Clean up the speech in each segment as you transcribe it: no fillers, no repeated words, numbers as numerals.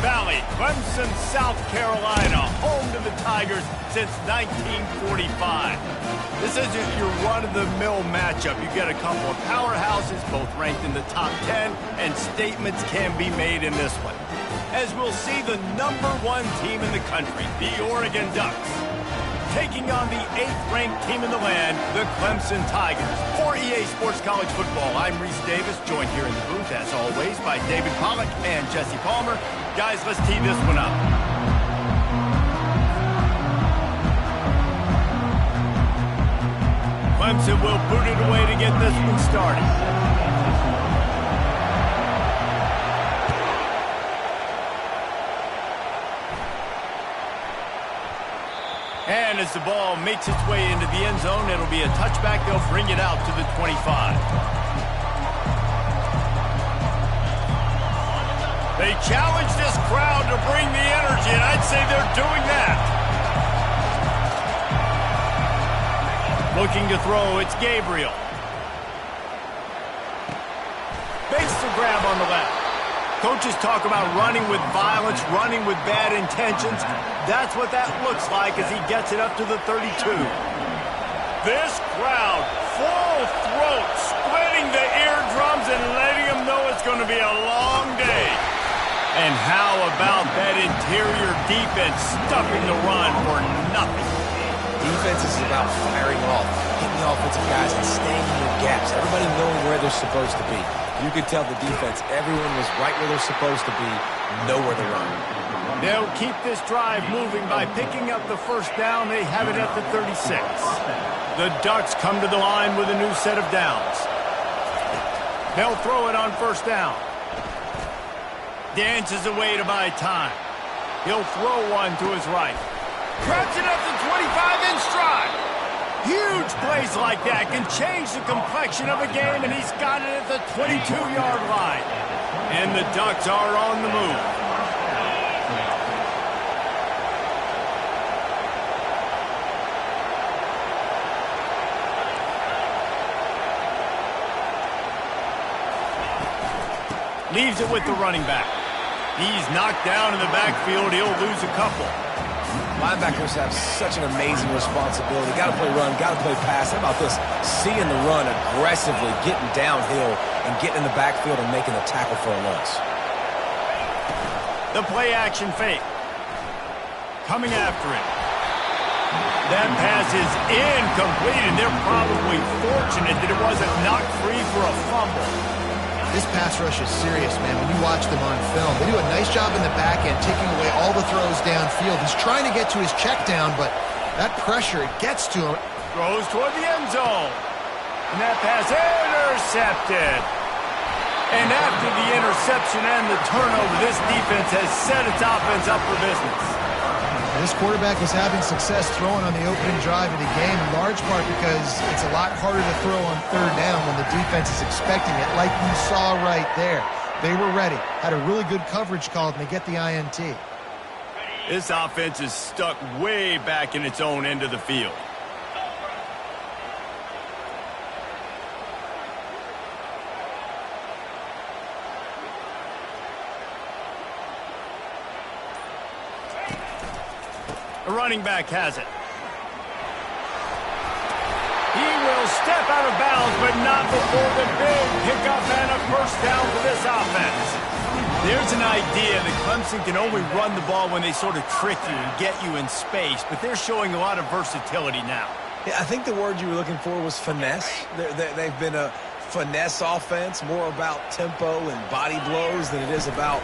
Valley, Clemson, South Carolina, home to the Tigers since 1945. This isn't your run-of-the-mill matchup. You get a couple of powerhouses, both ranked in the top 10, and statements can be made in this one. As we'll see the #1 team in the country, the Oregon Ducks, taking on the 8th-ranked team in the land, the Clemson Tigers. For EA Sports College Football, I'm Reese Davis, joined here in the booth, as always, by David Pollack and Jesse Palmer. Guys, let's tee this one up. Clemson will boot it away to get this one started. And as the ball makes its way into the end zone, it'll be a touchback. They'll bring it out to the 25. They challenge this crowd to bring the energy, and I'd say they're doing that. Looking to throw, it's Gabriel. Makes the grab on the left. Coaches talk about running with violence, running with bad intentions. That's what that looks like as he gets it up to the 32. This crowd, full throat, splitting the eardrums and letting them know it's going to be a long day. And how about that interior defense stuffing the run for nothing? Defense is about firing off, hitting the offensive guys and staying in their gaps. Everybody knowing where they're supposed to be. You could tell the defense, everyone was right where they're supposed to be, nowhere to run. They'll keep this drive moving by picking up the first down. They have it at the 36. The Ducks come to the line with a new set of downs. They'll throw it on first down. Dances away to buy time. He'll throw one to his right. Cracks it up to 25 in stride. Huge plays like that can change the complexion of a game, and he's got it at the 22-yard line. And the Ducks are on the move. Leaves it with the running back. He's knocked down in the backfield. He'll lose a couple. Linebackers have such an amazing responsibility. Got to play run, got to play pass. How about this? Seeing the run aggressively, getting downhill, and getting in the backfield and making a tackle for a loss. The play-action fake. Coming after it. That pass is incomplete, and they're probably fortunate that it wasn't knocked free for a fumble. This pass rush is serious, man. When you watch them on film, they do a nice job in the back end, taking away all the throws downfield. He's trying to get to his check down, but that pressure, it gets to him. Throws toward the end zone. And that pass intercepted. And after the interception and the turnover, this defense has set its offense up for business. This quarterback is having success throwing on the opening drive of the game, in large part because it's a lot harder to throw on third down when the defense is expecting it, like you saw right there. They were ready, had a really good coverage call, and they get the INT. This offense is stuck way back in its own end of the field. The running back has it. He will step out of bounds, but not before the big pickup and a first down for this offense. There's an idea that Clemson can only run the ball when they sort of trick you and get you in space, but they're showing a lot of versatility now. Yeah, I think the word you were looking for was finesse. They've been a finesse offense, more about tempo and body blows than it is about,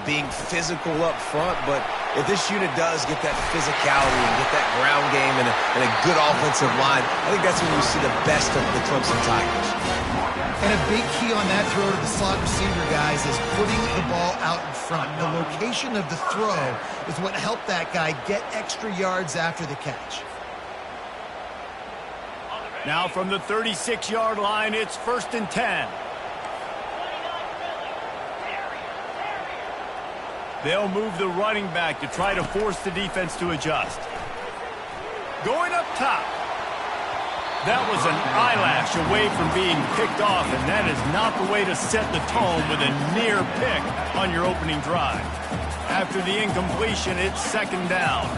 being physical up front. But if this unit does get that physicality and get that ground game and a good offensive line, I think that's when you see the best of the Clemson Tigers. And a big key on that throw to the slot receiver, guys, is putting the ball out in front. The location of the throw is what helped that guy get extra yards after the catch. Now from the 36-yard line, it's 1st and 10. They'll move the running back to try to force the defense to adjust. Going up top. That was an eyelash away from being picked off, and that is not the way to set the tone with a near pick on your opening drive. After the incompletion, it's second down.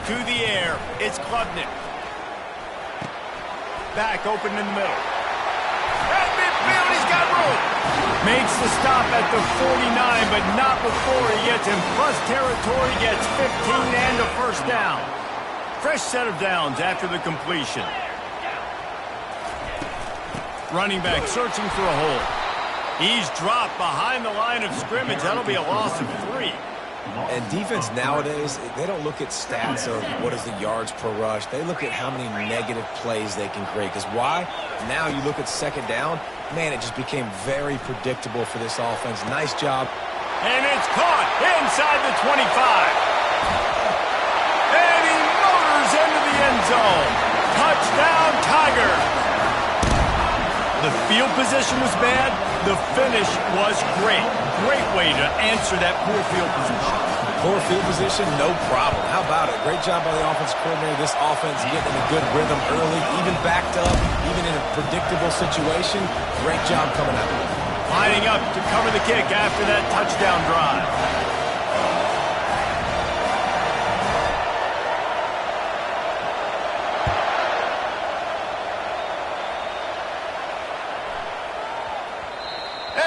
To the air, it's Klubnik. Back open in the middle. At midfield, he's got room. Makes the stop at the 49, but not before he gets in plus territory, gets 15 and a first down. Fresh set of downs after the completion. Running back searching for a hole. He's dropped behind the line of scrimmage. That'll be a loss of 3. And defense nowadays, they don't look at stats of what is the yards per rush. They look at how many negative plays they can create. Because why? Now you look at second down, man, it just became very predictable for this offense. Nice job. And it's caught inside the 25. And he motors into the end zone. Touchdown, Tigers. The field position was bad. The finish was great. Great way to answer that poor field position. Poor field position, no problem. How about it? Great job by the offensive coordinator. This offense getting in a good rhythm early, even backed up, even in a predictable situation. Great job coming out. Lining up to cover the kick after that touchdown drive.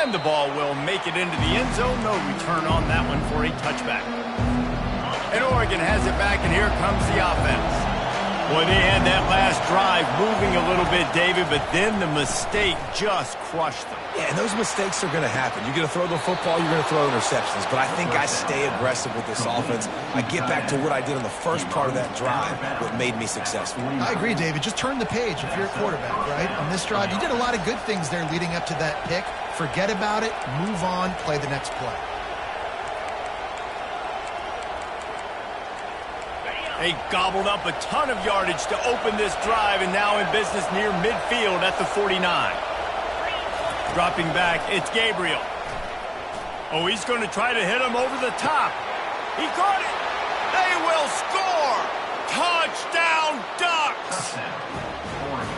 And the ball will make it into the end zone. No return on that one for a touchback. And Oregon has it back, and here comes the offense. Boy, they had that last drive moving a little bit, David, but then the mistake just crushed them. Yeah, and those mistakes are going to happen. You're going to throw the football, you're going to throw interceptions. But I think I stay aggressive with this offense. I get back to what I did on the first part of that drive that made me successful. I agree, David. Just turn the page if you're a quarterback, right? On this drive, you did a lot of good things there leading up to that pick. Forget about it, move on, play the next play. They gobbled up a ton of yardage to open this drive, and now in business near midfield at the 49. Dropping back, it's Gabriel. Oh, he's going to try to hit him over the top. He caught it. They will score. Touchdown, Ducks.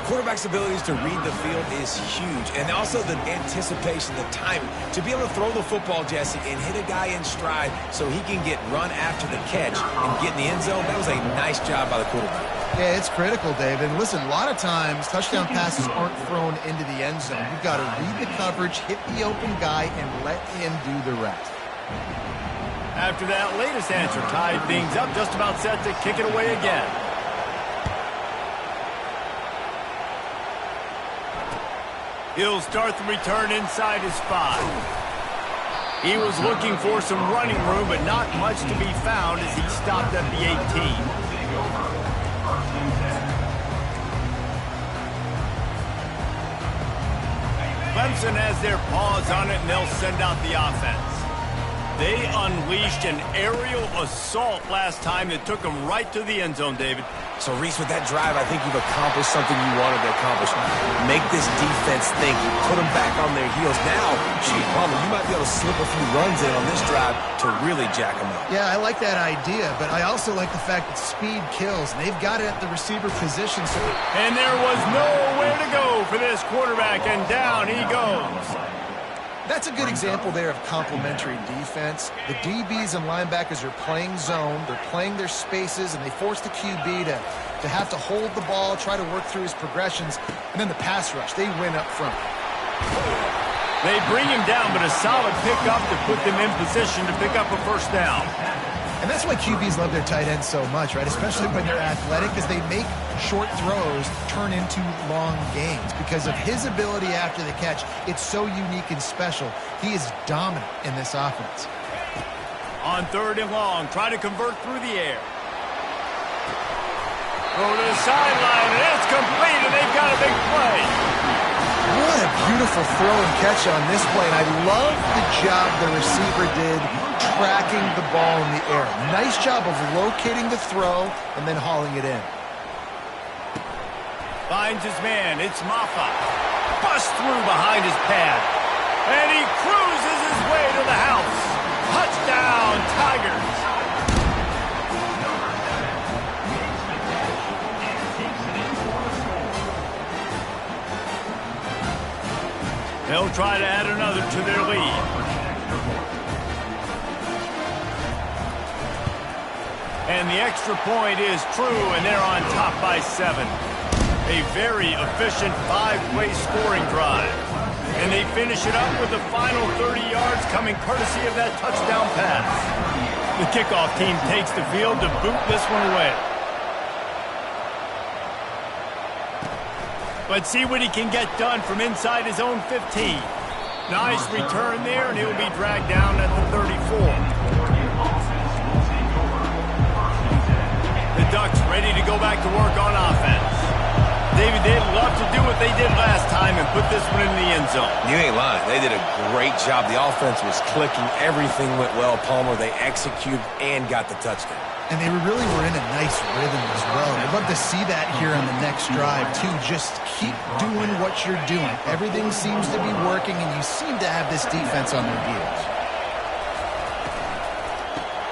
Quarterback's abilities to read the field is huge, and also the anticipation, the timing. To be able to throw the football, Jesse, and hit a guy in stride so he can get run after the catch and get in the end zone, that was a nice job by the quarterback. Yeah, it's critical, David. Listen, a lot of times touchdown passes aren't thrown into the end zone. You've got to read the coverage, hit the open guy, and let him do the rest. After that latest answer tied things up, just about set to kick it away again. He'll start the return inside his 5. He was looking for some running room, but not much to be found as he stopped at the 18. Clemson has their paws on it, and they'll send out the offense. They unleashed an aerial assault last time that took them right to the end zone, David. So, Reese, with that drive, I think you've accomplished something you wanted to accomplish. Make this defense think. Put them back on their heels. Now, gee, Palmer, you might be able to slip a few runs in on this drive to really jack them up. Yeah, I like that idea, but I also like the fact that speed kills, and they've got it at the receiver position. So, and there was nowhere to go for this quarterback, and down he goes. That's a good example there of complementary defense. The DBs and linebackers are playing zone, they're playing their spaces, and they force the QB to have to hold the ball, try to work through his progressions, and then the pass rush, they win up front. They bring him down, but a solid pickup to put them in position to pick up a first down. And that's why QBs love their tight ends so much, right? Especially when they're athletic, because they make short throws turn into long gains. Because of his ability after the catch, it's so unique and special. He is dominant in this offense. On 3rd and long, try to convert through the air. Throw to the sideline, and it's complete, and they've got a big play. What a beautiful throw and catch on this play. And I love the job the receiver did tracking the ball in the air. Nice job of locating the throw and then hauling it in. Finds his man. It's Maffa. Bust through behind his pad. And he cruises his way to the house. Touchdown, Tigers. They'll try to add another to their lead. And the extra point is true, and they're on top by 7. A very efficient 5-play scoring drive. And they finish it up with the final 30 yards coming courtesy of that touchdown pass. The kickoff team takes the field to boot this one away. Let's see what he can get done from inside his own 15. Nice return there, and he'll be dragged down at the 34. The Ducks ready to go back to work on offense. David, they'd love to do what they did last time and put this one in the end zone. You ain't lying. They did a great job. The offense was clicking. Everything went well, Palmer. They executed and got the touchdown. And they really were in a nice rhythm as well. I'd love to see that here on the next drive, too. Just keep doing what you're doing. Everything seems to be working, and you seem to have this defense on their heels.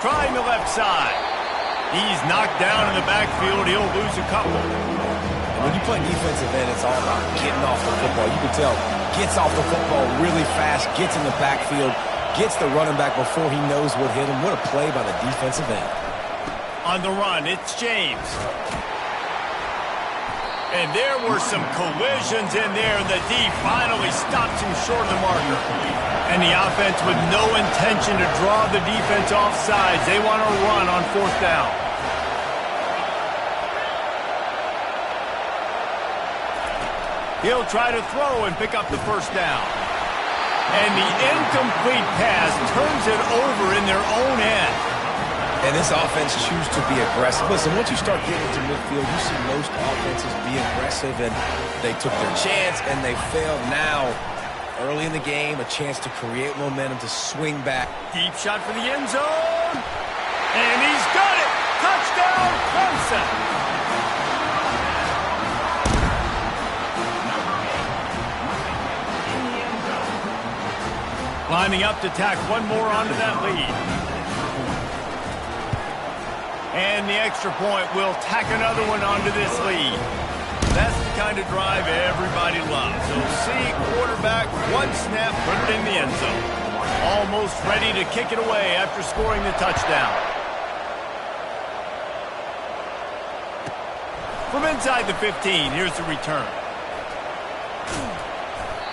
Trying the left side. He's knocked down in the backfield. He'll lose a couple. And when you play defensive end, it's all about getting off the football. You can tell, gets off the football really fast, gets in the backfield, gets the running back before he knows what hit him. What a play by the defensive end. On the run, it's James. And there were some collisions in there, and the D finally stops him short of the marker. And the offense with no intention to draw the defense off sides. They want to run on 4th down. He'll try to throw and pick up the 1st down. And the incomplete pass turns it over in their own end. And this offense chooses to be aggressive. Listen, once you start getting to midfield, you see most offenses be aggressive, and they took their chance, and they failed. Now, early in the game, a chance to create momentum, to swing back. Deep shot for the end zone. And he's got it. Touchdown, Clemson. Lining up to tack one more onto that lead. And the extra point will tack another one onto this lead. That's the kind of drive everybody loves. So see quarterback, one snap, put it in the end zone. Almost ready to kick it away after scoring the touchdown. From inside the 15, here's the return.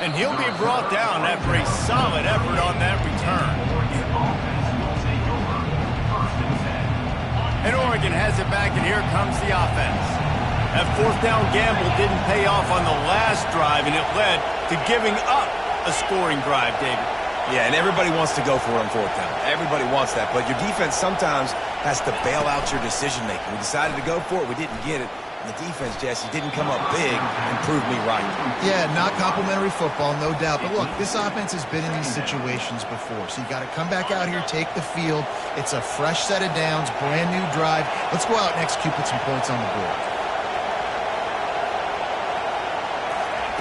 And he'll be brought down after a solid effort on that return. And Oregon has it back, and here comes the offense. That 4th down gamble didn't pay off on the last drive, and it led to giving up a scoring drive, David. Yeah, and everybody wants to go for it on 4th down. Everybody wants that, but your defense sometimes has to bail out your decision-making. We decided to go for it. We didn't get it. The defense, Jesse, didn't come up big and prove me right. Yeah, not complimentary football, no doubt. But look, this offense has been in these situations before. So you got to come back out here, take the field. It's a fresh set of downs, brand new drive. Let's go out and execute, put some points on the board.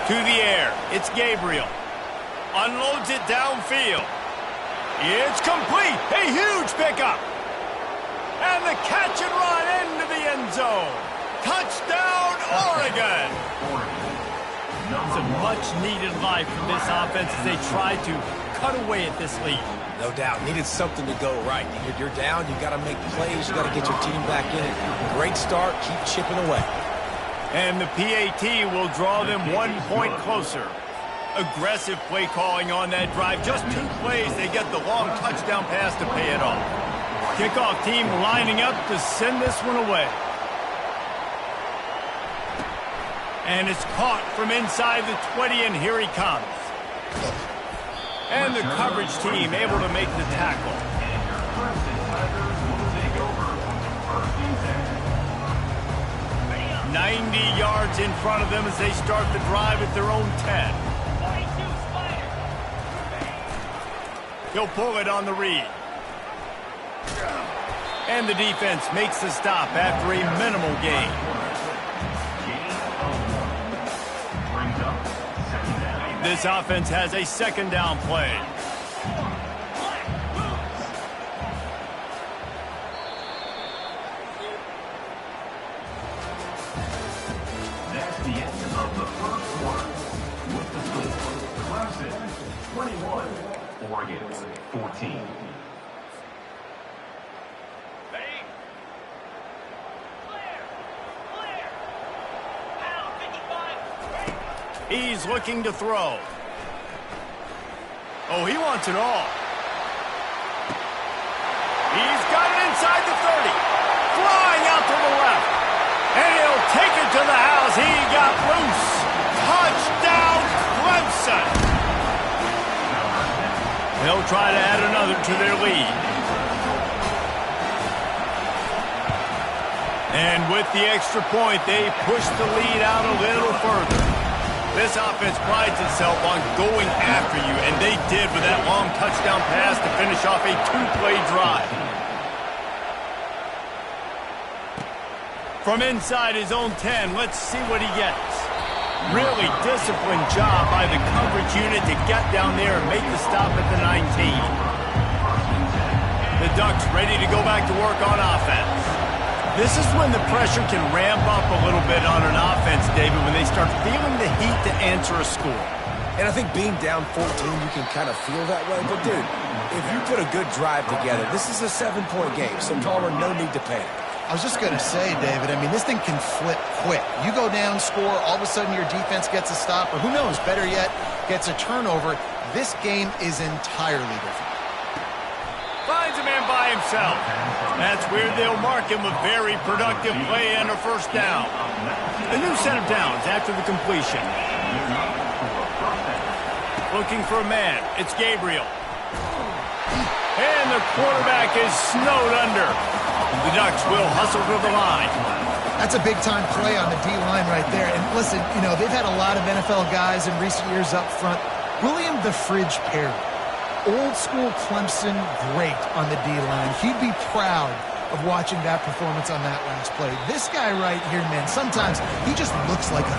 To the air, it's Gabriel. Unloads it downfield. It's complete. A huge pickup. And the catch and run into the end zone. Touchdown, Oregon! It's a much-needed life from this offense as they try to cut away at this lead. No doubt. Needed something to go right. You're down. You got to make plays. You got to get your team back in it. Great start. Keep chipping away. And the PAT will draw them 1 point closer. Aggressive play calling on that drive. Just 2 plays, they get the long touchdown pass to pay it off. Kickoff team lining up to send this one away. And it's caught from inside the 20, and here he comes. And the coverage team able to make the tackle. "90 yards in front of them as they start the drive at their own 10. He'll pull it on the read. And the defense makes the stop after a minimal gain. This offense has a 2nd down play. That's the end of the 1st quarter. With the score, Clemson 21, Oregon 14. He's looking to throw. Oh, he wants it all. He's got it inside the 30. Flying out to the left. And he'll take it to the house. He got loose. Touchdown, Clemson. They'll try to add another to their lead. And with the extra point, they push the lead out a little further. This offense prides itself on going after you, and they did with that long touchdown pass to finish off a two-play drive. From inside his own 10, let's see what he gets. Really disciplined job by the coverage unit to get down there and make the stop at the 19. The Ducks ready to go back to work on offense. This is when the pressure can ramp up a little bit on an offense, David, when they start feeling the heat to answer a score. And I think being down 14, you can kind of feel that way. But, dude, if you put a good drive together, this is a 7-point game, so Palmer, no need to panic. I was just going to say, David, I mean, this thing can flip quick. You go down, score, all of a sudden your defense gets a stop, or who knows, better yet, gets a turnover. This game is entirely different. Finds a man by himself. That's where they'll mark him a very productive play and a first down. A new set of downs after the completion. Looking for a man. It's Gabriel. And the quarterback is snowed under. The Ducks will hustle to the line. That's a big-time play on the D-line right there. And listen, you know, they've had a lot of NFL guys in recent years up front. William the Fridge Perry, old-school Clemson great on the D-line. He'd be proud of watching that performance on that last play. This guy right here, man, sometimes he just looks like a...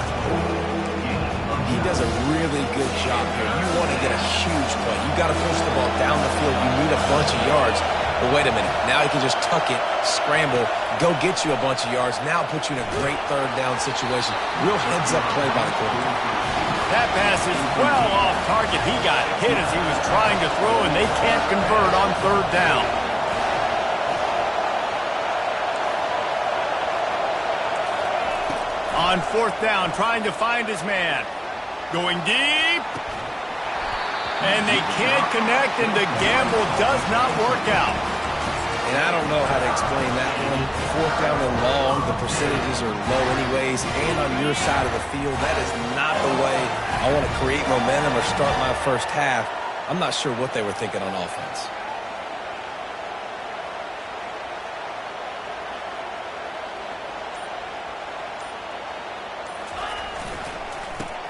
He does a really good job here. You want to get a huge play. You got to push the ball down the field. You need a bunch of yards. But wait a minute. Now he can just tuck it, scramble, go get you a bunch of yards. Now put you in a great third down situation. Real heads-up play by the quarterback. That pass is well off target. He got hit as he was trying to throw, and they can't convert on third down. On fourth down, trying to find his man. Going deep. And they can't connect, and the gamble does not work out. And I don't know how to explain that one. Fourth down and long, the percentages are low anyways, and on your side of the field, that is not the way I want to create momentum or start my first half. I'm not sure what they were thinking on offense.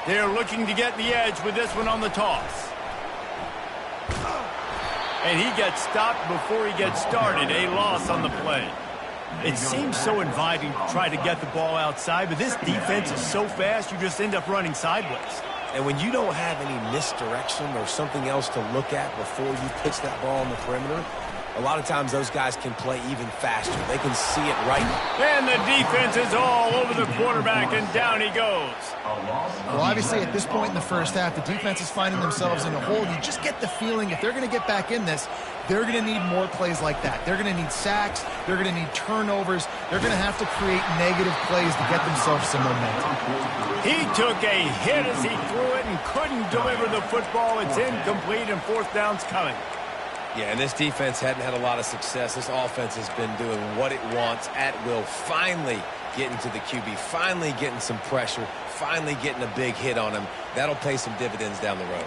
They're looking to get the edge with this one on the toss. And he gets stopped before he gets started. A loss on the play. It seems so inviting to try to get the ball outside, but this defense is so fast, you just end up running sideways. And when you don't have any misdirection or something else to look at before you pitch that ball on the perimeter, a lot of times those guys can play even faster. They can see it right. And the defense is all over the quarterback, and down he goes. Well, obviously, at this point in the first half, the defense is finding themselves in a hole. You just get the feeling if they're going to get back in this, they're going to need more plays like that. They're going to need sacks. They're going to need turnovers. They're going to have to create negative plays to get themselves some momentum. He took a hit as he threw it and couldn't deliver the football. It's incomplete, and fourth down's coming. Yeah, and this defense hadn't had a lot of success. This offense has been doing what it wants at will. Finally getting to the QB, finally getting some pressure, finally getting a big hit on him. That'll pay some dividends down the road.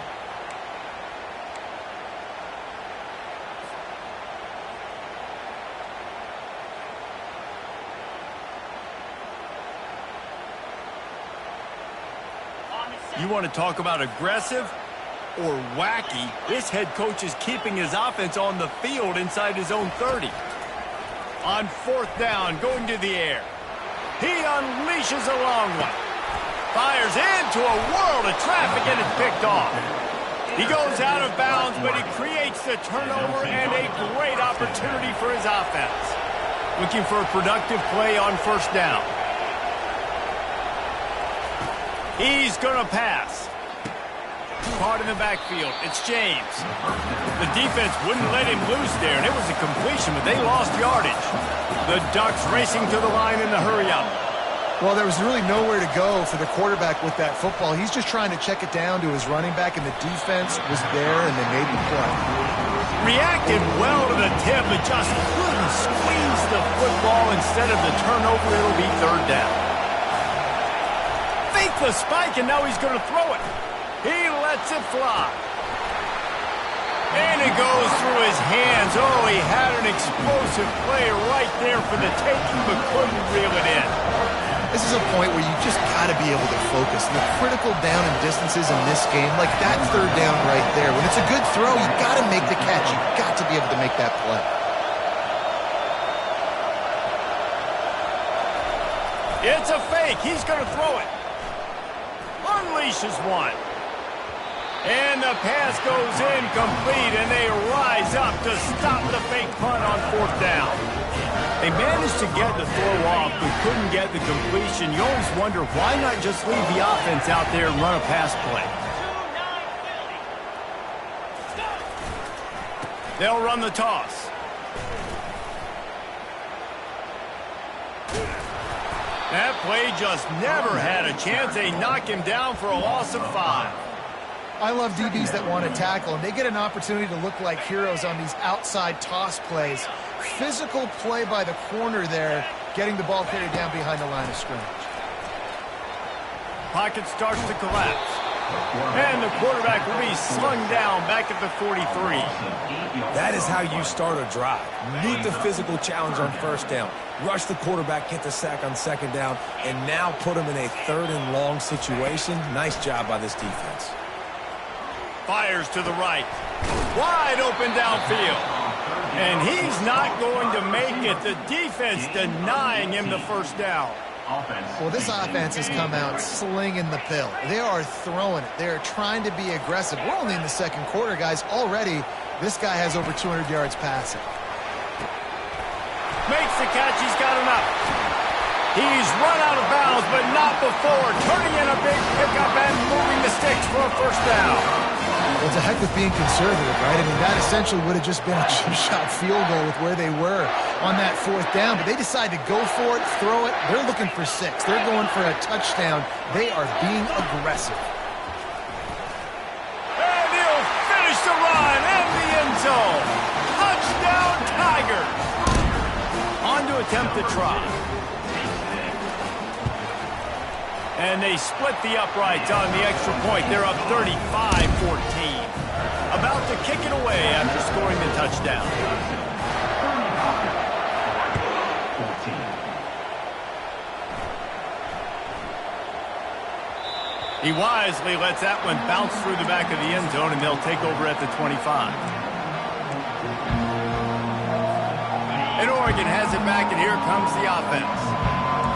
You want to talk about aggressive or wacky? This head coach is keeping his offense on the field inside his own 30. On fourth down, going to the air. He unleashes a long one. Fires into a world of traffic, and it's picked off. He goes out of bounds, but he creates the turnover and a great opportunity for his offense. Looking for a productive play on first down. He's going to pass. Caught in the backfield. It's James. The defense wouldn't let him loose there, and it was a completion, but they lost yardage. The Ducks racing to the line in the hurry-up. Well, there was really nowhere to go for the quarterback with that football. He's just trying to check it down to his running back, and the defense was there, and they made the play. Reacted well to the tip, but just couldn't squeeze the football. Instead of the turnover, it'll be third down. Fake the spike, and now he's going to throw it. He lets it fly. And it goes through his hands. Oh, he had an explosive play right there for the taking, but couldn't reel it in. This is a point where you just got to be able to focus. The critical down and distances in this game, like that third down right there. When it's a good throw, you got to make the catch. You got to be able to make that play. It's a fake. He's going to throw it. Unleashes one. And the pass goes incomplete, and they rise up to stop the fake punt on fourth down. They managed to get the throw off, but couldn't get the completion. You always wonder, why not just leave the offense out there and run a pass play? They'll run the toss. That play just never had a chance. They knock him down for a loss of 5. I love DBs that want to tackle, and they get an opportunity to look like heroes on these outside toss plays. Physical play by the corner there, getting the ball carried down behind the line of scrimmage. Pocket starts to collapse. And the quarterback will be slung down back at the 43. That is how you start a drive. Meet the physical challenge on first down. Rush the quarterback, get the sack on second down, and now put him in a third and long situation. Nice job by this defense. Fires to the right. Wide open downfield. And he's not going to make it. The defense denying him the first down. Well, this offense has come out slinging the pill. They are throwing it. They are trying to be aggressive. We're only in the second quarter, guys. Already, this guy has over 200 yards passing. Makes the catch. He's got enough. He's run out of bounds, but not before. Turning in a big pickup and moving the sticks for a first down. Well, it's a heck with being conservative, right? I mean, that essentially would have just been a chip-shot field goal with where they were on that fourth down. But they decided to go for it, throw it. They're looking for 6. They're going for a touchdown. They are being aggressive. And he'll finish the run and the end zone. Touchdown, Tigers. On to attempt the try. And they split the uprights on the extra point. They're up 35-14. About to kick it away after scoring the touchdown. He wisely lets that one bounce through the back of the end zone, and they'll take over at the 25. And Oregon has it back, and here comes the offense.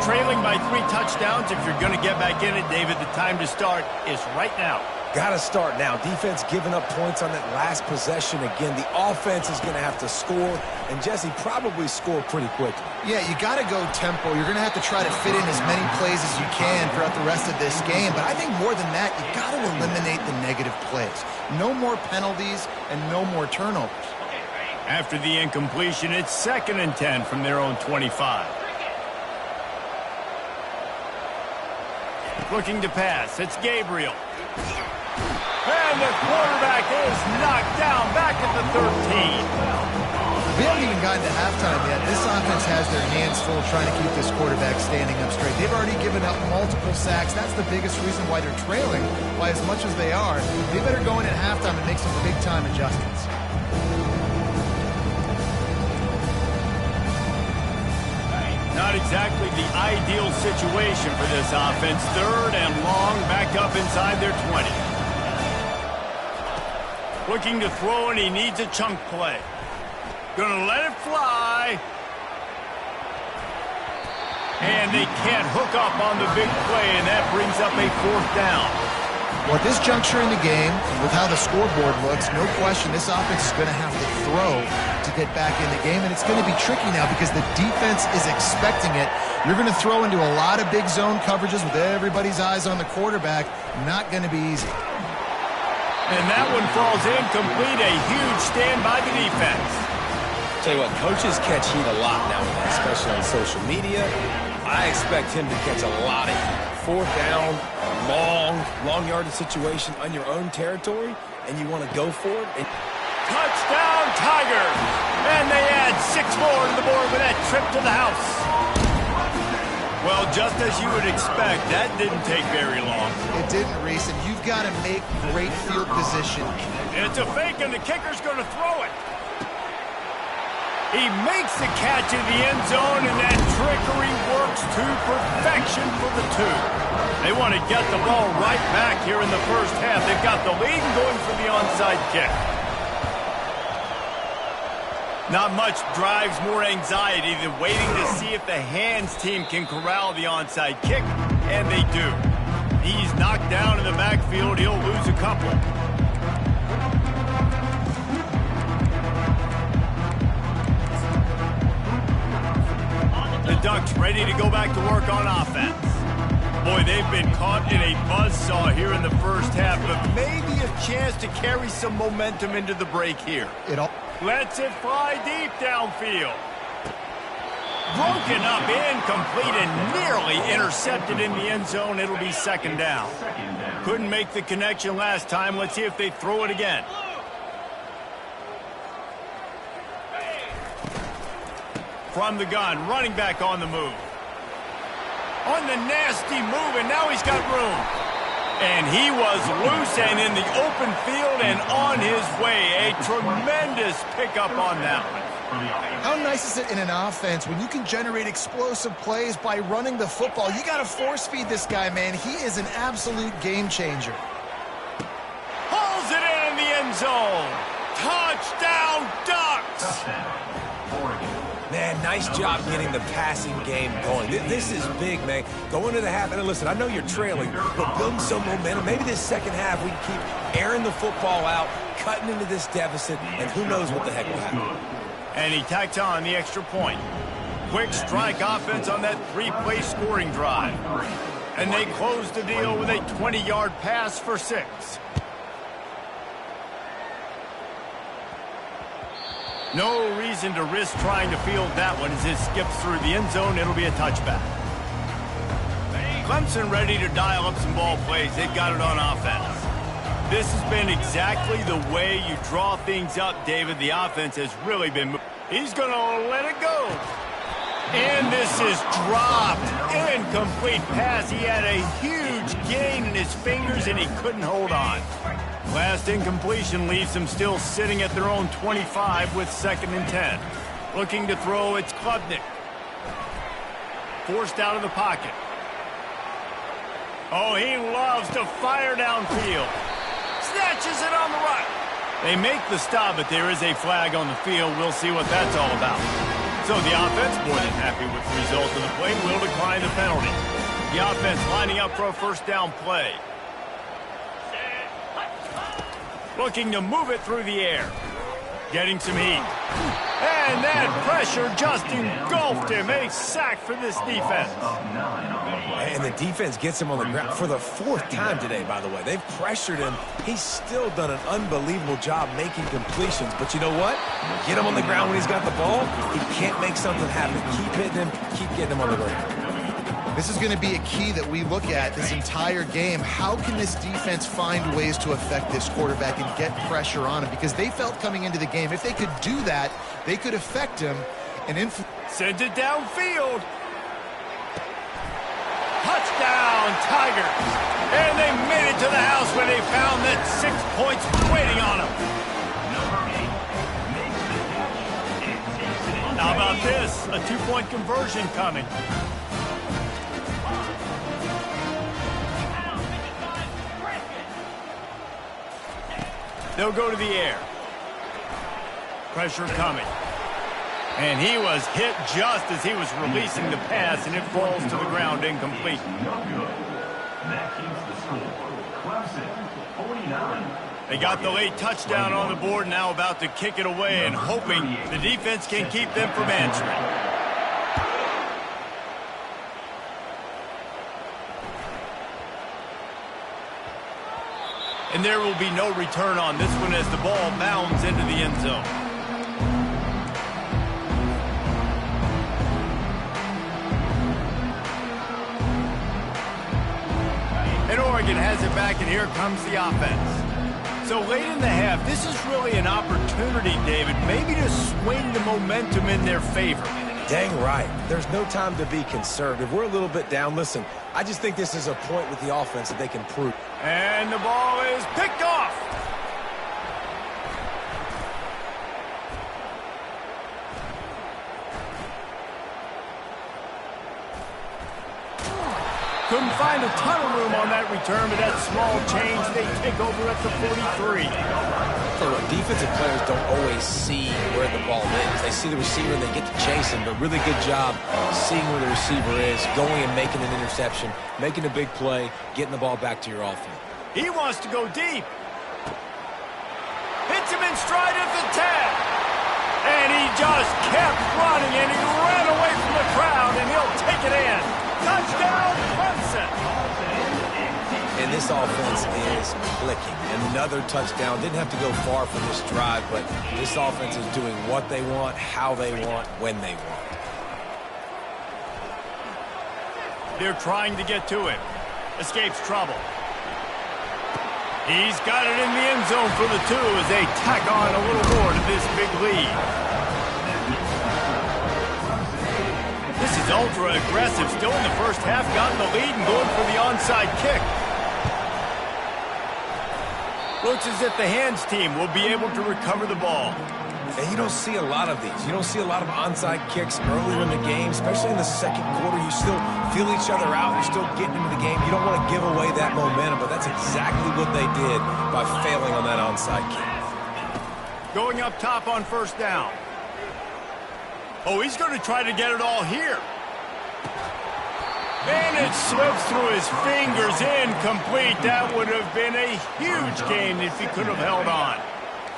Trailing by 3 touchdowns. If you're going to get back in it, David, the time to start is right now. Got to start now. Defense giving up points on that last possession. Again, the offense is going to have to score, and Jesse probably score pretty quickly. Yeah, you got to go tempo. You're going to have to try to fit in as many plays as you can throughout the rest of this game. But I think more than that, you got to eliminate the negative plays. No more penalties and no more turnovers. After the incompletion, it's 2nd and 10 from their own 25. Looking to pass. It's Gabriel. And the quarterback is knocked down back at the 13. We haven't even gotten to halftime yet. This offense has their hands full trying to keep this quarterback standing up straight. They've already given up multiple sacks. That's the biggest reason why they're trailing by as much as they are. They better go in at halftime and make some big-time adjustments. Not exactly the ideal situation for this offense. 3rd and long, back up inside their 20. Looking to throw, and he needs a chunk play. Gonna let it fly. And they can't hook up on the big play, and that brings up a 4th down. Well, at this juncture in the game, with how the scoreboard looks, no question this offense is going to have to throw to get back in the game, and it's going to be tricky now because the defense is expecting it. You're going to throw into a lot of big zone coverages with everybody's eyes on the quarterback. Not going to be easy. And that one falls incomplete. A huge stand by the defense. Tell you what, coaches catch heat a lot nowadays, especially on social media. I expect him to catch a lot of heat. Fourth down, long yardage situation on your own territory, and you want to go for it. And touchdown, Tigers! And they add 6 more to the board with that trip to the house. Well, just as you would expect, that didn't take very long. It didn't, Reese, and you've got to make great field position. It's a fake, and the kicker's going to throw it. He makes the catch in the end zone, and that trickery works to perfection for the 2. They want to get the ball right back here in the first half. They've got the lead and going for the onside kick. Not much drives more anxiety than waiting to see if the hands team can corral the onside kick, and they do. He's knocked down in the backfield. He'll lose a couple. The Ducks ready to go back to work on offense. Boy, they've been caught in a buzzsaw here in the first half, but maybe a chance to carry some momentum into the break here. Lets it fly deep downfield. Broken up, incomplete, and nearly intercepted in the end zone. It'll be second down. Couldn't make the connection last time. Let's see if they throw it again. From the gun, running back on the move. On the nasty move, and now he's got room. And he was loose and in the open field and on his way. A tremendous pickup on that one. How nice is it in an offense when you can generate explosive plays by running the football? You got to force feed this guy, man. He is an absolute game changer. Pulls it in the end zone. Touchdown, Ducks! Man, nice job getting the passing game going. This is big, man. Going to the half, and listen, I know you're trailing, but building some momentum. Maybe this second half we can keep airing the football out, cutting into this deficit, and who knows what the heck will happen. And he tacks on the extra point. Quick strike offense on that 3-play scoring drive. And they close the deal with a 20-yard pass for 6. No reason to risk trying to field that one as it skips through the end zone. It'll be a touchback. Clemson ready to dial up some ball plays. They've got it on offense. This has been exactly the way you draw things up, David. The offense has really been... He's going to let it go. And this is dropped. Incomplete pass. He had a huge gain in his fingers, and he couldn't hold on. Last incompletion leaves them still sitting at their own 25 with 2nd and 10. Looking to throw, it's Klubnik. Forced out of the pocket. Oh, he loves to fire downfield. Snatches it on the run. They make the stop, but there is a flag on the field. We'll see what that's all about. So the offense, more than happy with the result of the play, will decline the penalty. The offense lining up for a first down play. Looking to move it through the air. Getting some heat. And that pressure just engulfed him. A sack for this defense. And the defense gets him on the ground for the 4th time today, by the way. They've pressured him. He's still done an unbelievable job making completions. But you know what? Get him on the ground when he's got the ball. He can't make something happen. Keep hitting him. Keep getting him on the ground. This is going to be a key that we look at this entire game. How can this defense find ways to affect this quarterback and get pressure on him? Because they felt coming into the game, if they could do that, they could affect him and influence. Send it downfield. Touchdown, Tigers. And they made it to the house when they found that 6 points waiting on them. How about this? A 2-point conversion coming. They'll go to the air. Pressure coming. And he was hit just as he was releasing the pass, and it falls to the ground incomplete. That keeps the score. Clemson, 49. They got the late touchdown on the board, now about to kick it away and hoping the defense can keep them from answering. And there will be no return on this one as the ball bounds into the end zone. Oregon has it back, and here comes the offense. So late in the half, this is really an opportunity, David, maybe to swing the momentum in their favor. Dang right. There's no time to be conservative. We're a little bit down. Listen, I just think this is a point with the offense that they can prove. And the ball is picked off. Couldn't find a ton of room on that return, but that small change, they take over at the 43. So defensive players don't always see where the ball is. They see the receiver and they get to chase him, but really good job seeing where the receiver is, going and making an interception, making a big play, getting the ball back to your offense. He wants to go deep. Hits him in stride at the 10. And he just kept running, and he ran away from the crowd, and he'll take it in. Touchdown, Clemson. And this offense is clicking. Another touchdown. Didn't have to go far for this drive, but this offense is doing what they want, how they want, when they want. They're trying to get to him. Escapes trouble. He's got it in the end zone for the 2 as they tack on a little more to this big lead. This is ultra aggressive. Still in the first half, gotten the lead and going for the onside kick. Looks as if the hands team will be able to recover the ball. And you don't see a lot of these. You don't see a lot of onside kicks earlier in the game, especially in the second quarter. You still feel each other out. You're still getting into the game. You don't want to give away that momentum, but that's exactly what they did by failing on that onside kick. Going up top on first down. Oh, he's going to try to get it all here. And it slips through his fingers, incomplete. That would have been a huge gain if he could have held on.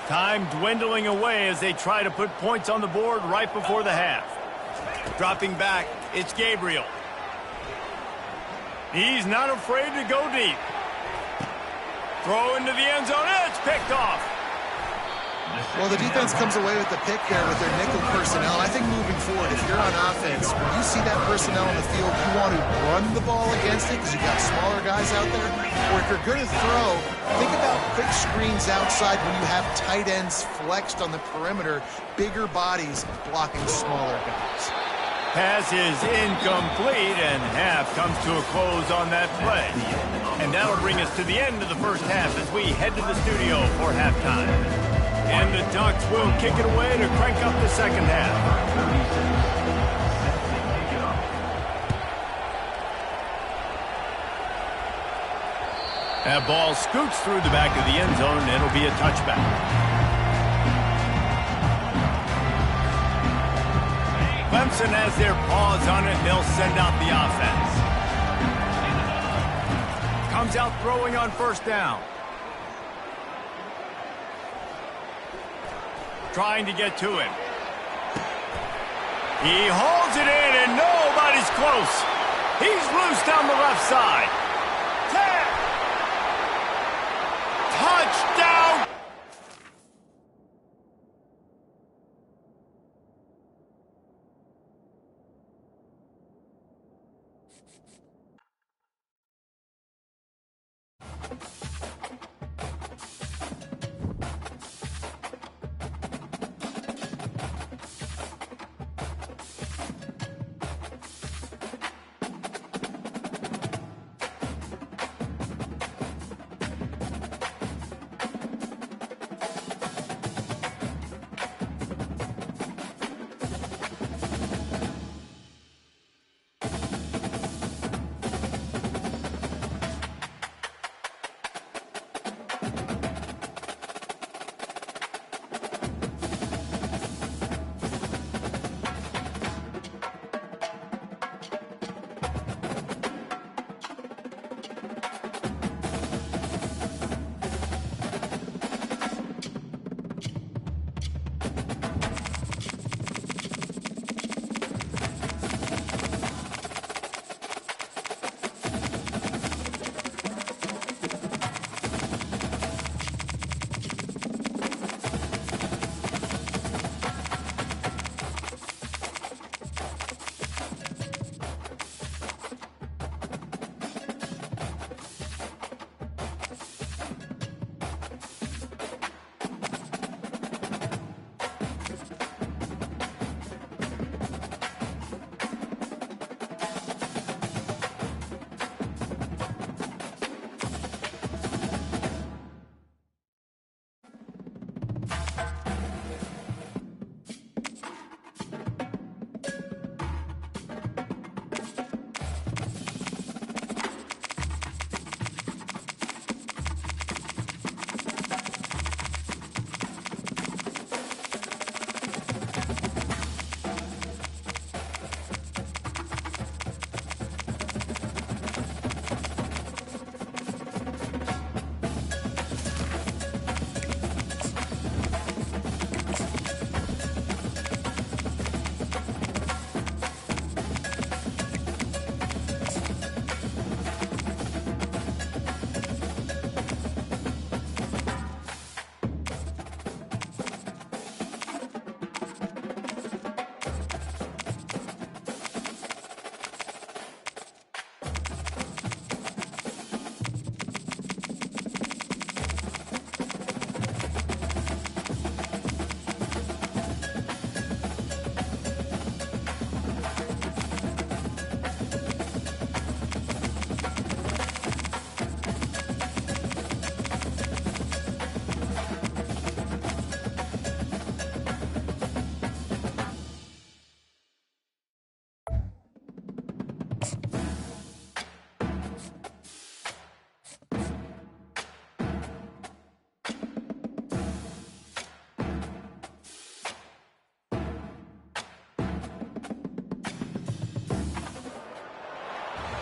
Time dwindling away as they try to put points on the board right before the half. Dropping back, it's Gabriel. He's not afraid to go deep. Throw into the end zone, it's picked off. Well, the defense comes away with the pick there with their nickel personnel. I think moving forward, if you're on offense, when you see that personnel in the field, you want to run the ball against it because you've got smaller guys out there. Or if you're going to throw, think about quick screens outside when you have tight ends flexed on the perimeter, bigger bodies blocking smaller guys. Pass is incomplete, and half comes to a close on that play. And that'll bring us to the end of the first half as we head to the studio for halftime. And the Ducks will kick it away to crank up the second half. That ball scoots through the back of the end zone, and it'll be a touchback. Clemson has their paws on it, and they'll send out the offense. Comes out throwing on first down. Trying to get to him. He holds it in, and nobody's close. He's loose down the left side. 10. Touchdown!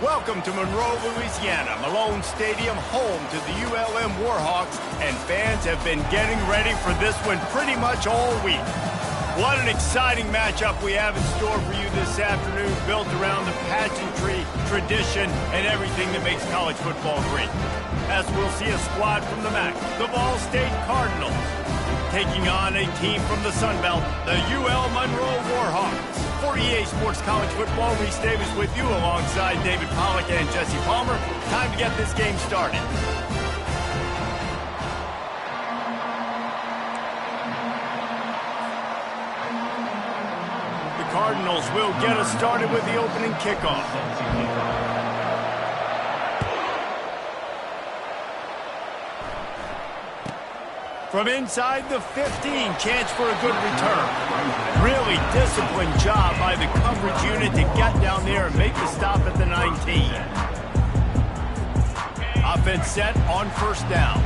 Welcome to Monroe, Louisiana, Malone Stadium, home to the ULM Warhawks, and fans have been getting ready for this one pretty much all week. What an exciting matchup we have in store for you this afternoon, built around the pageantry, tradition, and everything that makes college football great. As we'll see a squad from the MAC, the Ball State Cardinals, taking on a team from the Sun Belt, the UL Monroe Warhawks. For EA Sports College Football, Reese Davis with you alongside David Pollack and Jesse Palmer. Time to get this game started. The Cardinals will get us started with the opening kickoff. From inside the 15, chance for a good return. Really disciplined job by the coverage unit to get down there and make the stop at the 19. Offense set on first down.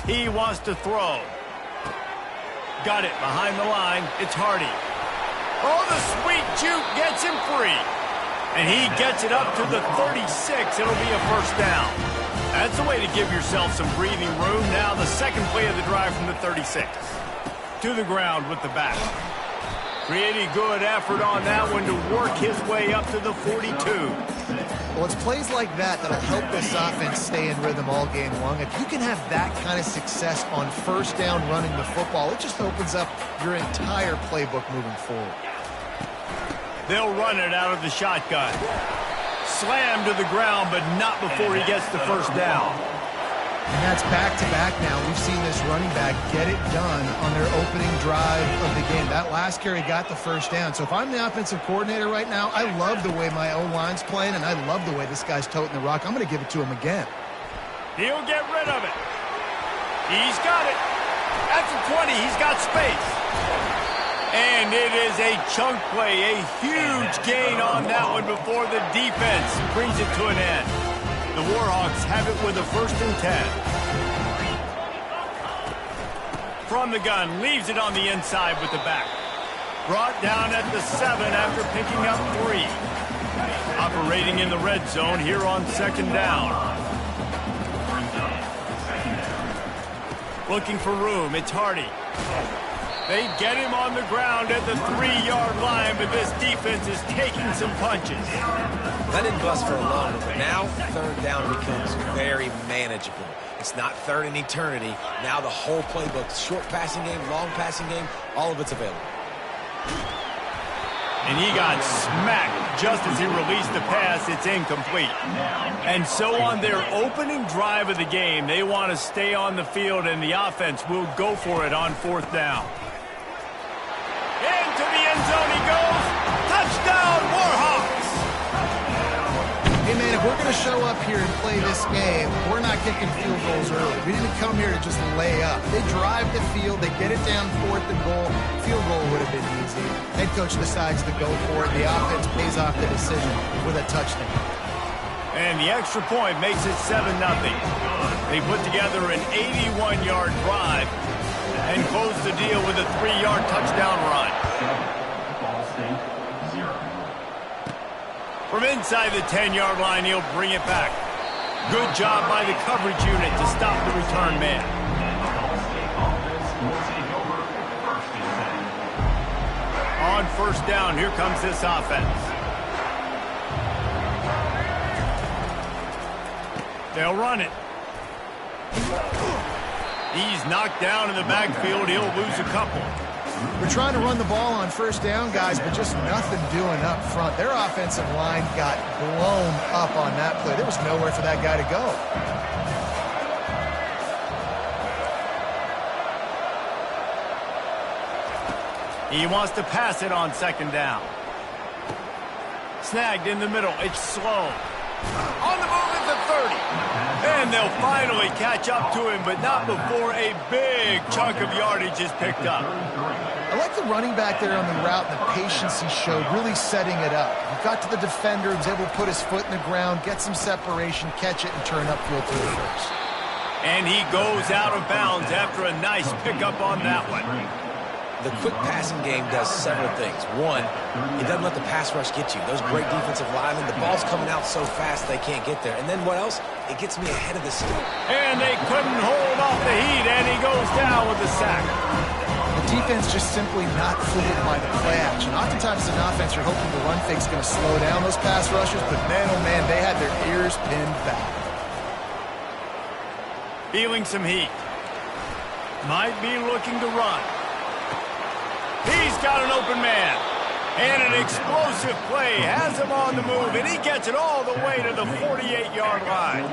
He wants to throw. Got it behind the line. It's Hardy. Oh, the sweet juke gets him free. And he gets it up to the 36. It'll be a first down. That's a way to give yourself some breathing room. Now the second play of the drive from the 36. To the ground with the back. Pretty good effort on that one to work his way up to the 42. Well, it's plays like that that'll help this offense stay in rhythm all game long. If you can have that kind of success on first down running the football, it just opens up your entire playbook moving forward. They'll run it out of the shotgun. Slammed to the ground, but not before he gets the first down. And that's back-to-back now. We've seen this running back get it done on their opening drive of the game. That last carry got the first down. So if I'm the offensive coordinator right now, I love the way my O-line's playing, and I love the way this guy's toting the rock. I'm going to give it to him again. He'll get rid of it. He's got it. At the 20, he's got space. And it is a chunk play, a huge gain on that one before the defense brings it to an end. The Warhawks have it with a 1st and 10. From the gun, leaves it on the inside with the back. Brought down at the 7 after picking up 3. Operating in the red zone here on 2nd down. Looking for room, it's Hardy. They get him on the ground at the 3-yard line, but this defense is taking some punches. That didn't bust for a long, but now 3rd down becomes very manageable. It's not 3rd in eternity. Now the whole playbook, short passing game, long passing game, all of it's available. And he got smacked just as he released the pass. It's incomplete. And so on their opening drive of the game, they want to stay on the field, and the offense will go for it on 4th down. Into the end zone he goes. Touchdown, Warhawks! Hey, man, if we're going to show up here and play this game, we're not kicking field goals early. We didn't come here to just lay up. They drive the field. They get it down 4th and goal. Field goal would have been easy. Head coach decides to go for it. The offense pays off the decision with a touchdown. And the extra point makes it 7-0. They put together an 81-yard drive and close the deal with a 3-yard touchdown run. From inside the 10-yard line, he'll bring it back. Good job by the coverage unit to stop the return man. On 1st down, here comes this offense. They'll run it. He's knocked down in the backfield. He'll lose a couple. We're trying to run the ball on 1st down, guys, but just nothing doing up front. Their offensive line got blown up on that play. There was nowhere for that guy to go. He wants to pass it on 2nd down. Snagged in the middle. It's slow. On the move at the 30. And they'll finally catch up to him, but not before a big chunk of yardage is picked up. I like the running back there on the route and the patience he showed, really setting it up. He got to the defender, was able to put his foot in the ground, get some separation, catch it, and turn upfield to the 1st. And he goes out of bounds after a nice pickup on that one. The quick passing game does several things. One, it doesn't let the pass rush get you. Those great defensive linemen, the ball's coming out so fast they can't get there. And then what else? It gets me ahead of the stick. And they couldn't hold off the heat, and he goes down with the sack. The defense just simply not fooled by the play action. Oftentimes as an offense, you're hoping the run fake's going to slow down those pass rushers, but man, oh man, they had their ears pinned back. Feeling some heat. Might be looking to run. He's got an open man. And an explosive play has him on the move, and he gets it all the way to the 48-yard line.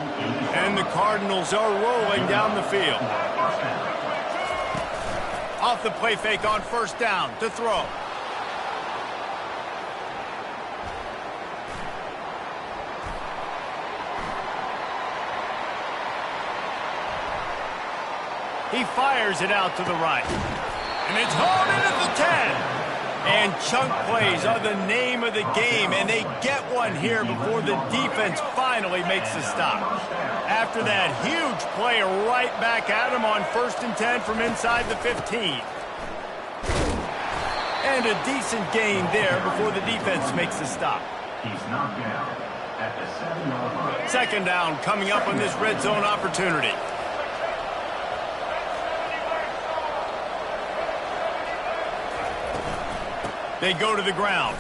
And the Cardinals are rolling down the field. Off the play fake on first down to throw. He fires it out to the right. And it's hauled in at the 10. And chunk plays are the name of the game, and they get one here before the defense finally makes the stop. After that huge play, right back at him on 1st and 10 from inside the 15. And a decent gain there before the defense makes the stop. He's knocked down at the 7-yard line. Second down coming up on this red zone opportunity. They go to the ground.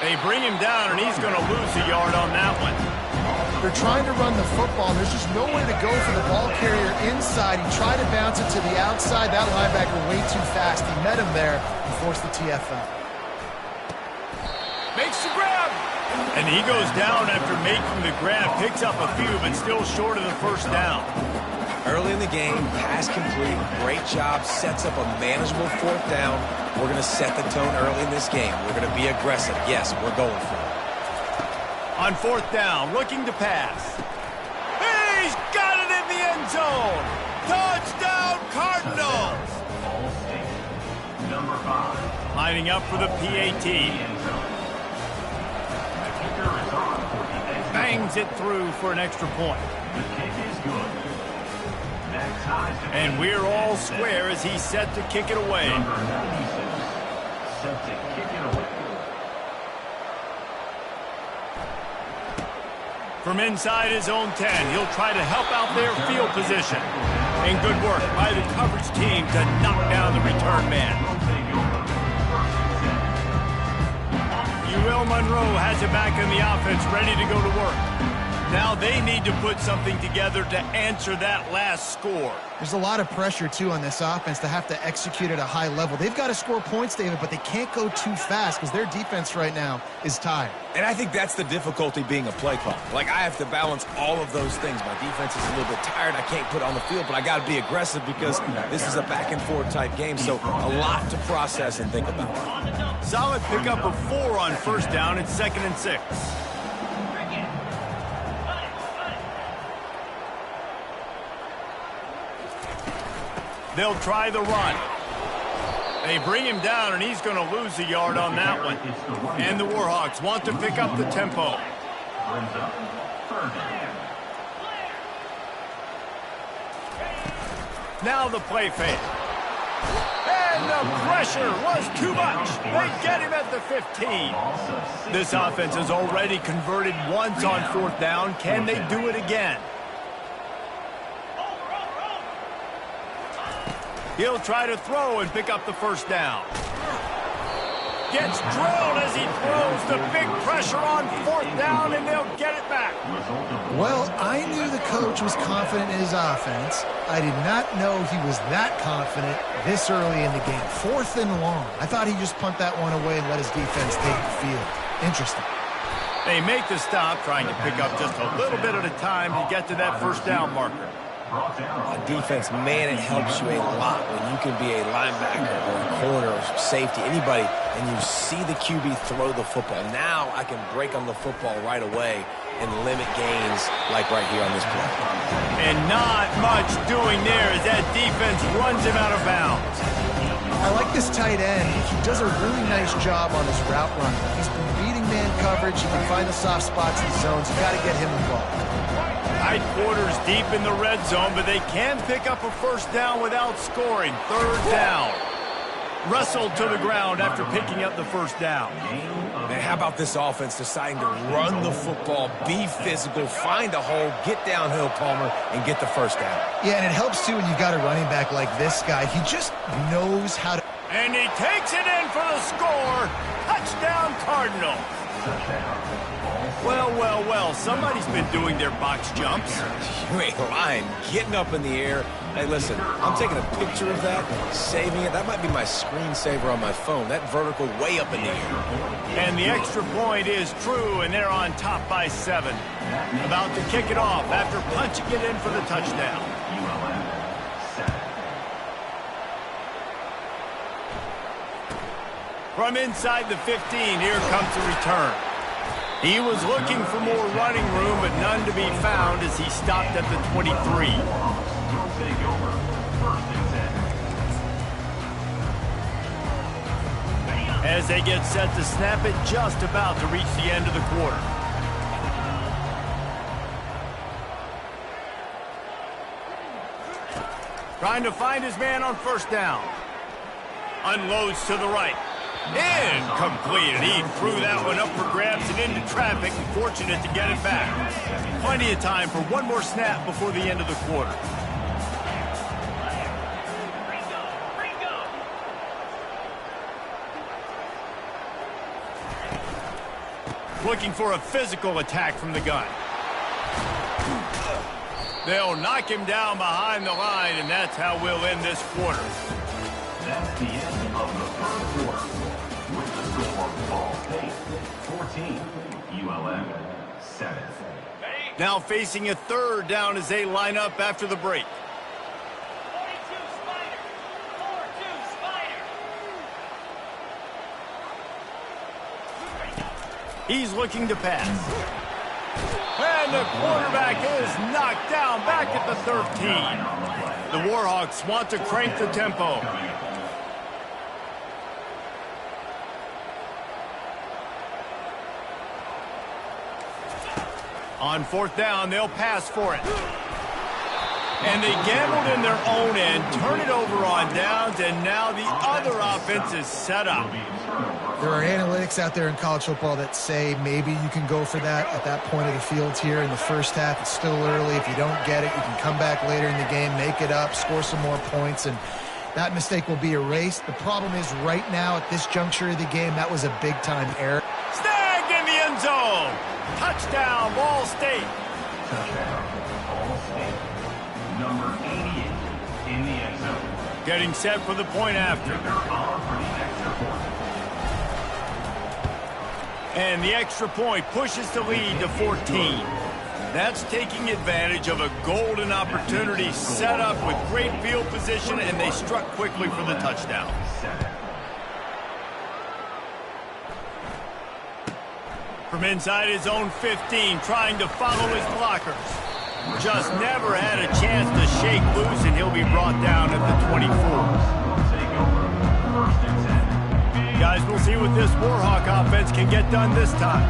They bring him down, and he's going to lose a yard on that one. They're trying to run the football, and there's just nowhere to go for the ball carrier inside. He tried to bounce it to the outside. That linebacker way too fast. He met him there and forced the TFL. Makes the grab. And he goes down after making the grab. Picks up a few, but still short of the first down. Early in the game, pass complete, great job, sets up a manageable 4th down. We're going to set the tone early in this game. We're going to be aggressive. Yes, we're going for it. On 4th down, looking to pass. He's got it in the end zone. Touchdown, Cardinals. Number 5. Lining up for the PAT. Bangs it through for an extra point. The kick is good. And we're all square as he's set to kick it away. Number 96, set to kick it away. From inside his own 10, he'll try to help out their field position. And good work by the coverage team to knock down the return man. UL Monroe has it back in the offense, ready to go to work. Now they need to put something together to answer that last score. There's a lot of pressure, too, on this offense to have to execute at a high level. They've got to score points, David, but they can't go too fast because their defense right now is tired. And I think that's the difficulty being a play caller. Like, I have to balance all of those things. My defense is a little bit tired. I can't put it on the field, but I got to be aggressive because this is a back-and-forth type game, so a lot to process and think about. Solid pickup of 4 on first down. It's 2nd and 6. They'll try the run. They bring him down, and he's going to lose a yard on that one. And the Warhawks want to pick up the tempo. Now the play fake. And the pressure was too much. They get him at the 15. This offense has already converted once on 4th down. Can they do it again? He'll try to throw and pick up the first down. Gets drilled as he throws. The big pressure on 4th down, and they'll get it back. Well, I knew the coach was confident in his offense. I did not know he was that confident this early in the game. 4th and long. I thought he'd just punt that one away and let his defense take the field. Interesting. They make the stop, trying to pick up just a little bit at a time to get to that first down marker. On defense, man, it helps you a lot when you can be a linebacker or a corner or safety, anybody, and you see the QB throw the football. Now I can break on the football right away and limit gains like right here on this play. And not much doing there as that defense runs him out of bounds. I like this tight end. He does a really nice job on his route running. He's been beating man coverage. He can find the soft spots in the zones. You got to get him involved. Tight quarters deep in the red zone, but they can pick up a first down without scoring. Third down. Wrestled to the ground after picking up the first down. Man, how about this offense deciding to run the football, be physical, find a hole, get downhill, Palmer, and get the first down? Yeah, and it helps, too, when you've got a running back like this guy. He just knows how to... And he takes it in for the score. Touchdown, Cardinals. Well, well, well, somebody's been doing their box jumps. You ain't lying. Getting up in the air. Hey, listen, I'm taking a picture of that, saving it. That might be my screensaver on my phone. That vertical way up in the air. And the extra point is true, and they're on top by 7. About to kick it off after punching it in for the touchdown. From inside the 15, here comes the return. He was looking for more running room, but none to be found as he stopped at the 23. As they get set to snap it, just about to reach the end of the quarter. Trying to find his man on first down. Unloads to the right. Incomplete. He threw that one up for grabs and into traffic. Fortunate to get it back. Plenty of time for one more snap before the end of the quarter. Looking for a physical attack from the gun. They'll knock him down behind the line, and that's how we'll end this quarter. That's the end of the third quarter. With the score, Ball State 14, ULM 7. Now facing a third down as they line up after the break. 42 Spider. 4-2 Spider. He's looking to pass. And the quarterback is knocked down back at the 13. The Warhawks want to crank the tempo. On fourth down, they'll pass for it. And they gambled in their own end, turn it over on downs, and now the other offense is set up. There are analytics out there in college football that say maybe you can go for that at that point of the field here in the first half. It's still early. If you don't get it, you can come back later in the game, make it up, score some more points, and that mistake will be erased. The problem is right now at this juncture of the game, that was a big-time error. Snagged in the end zone. Touchdown, Ball State. Touchdown, Ball State. Number 88 in the end zone. Getting set for the point after. They're on for the extra point. And the extra point pushes the lead to 14. That's taking advantage of a golden opportunity set up with great field position, and they struck quickly for the touchdown. From inside his own 15, trying to follow his blockers. Just never had a chance to shake loose, and he'll be brought down at the 24. Guys, we'll see what this Warhawk offense can get done this time.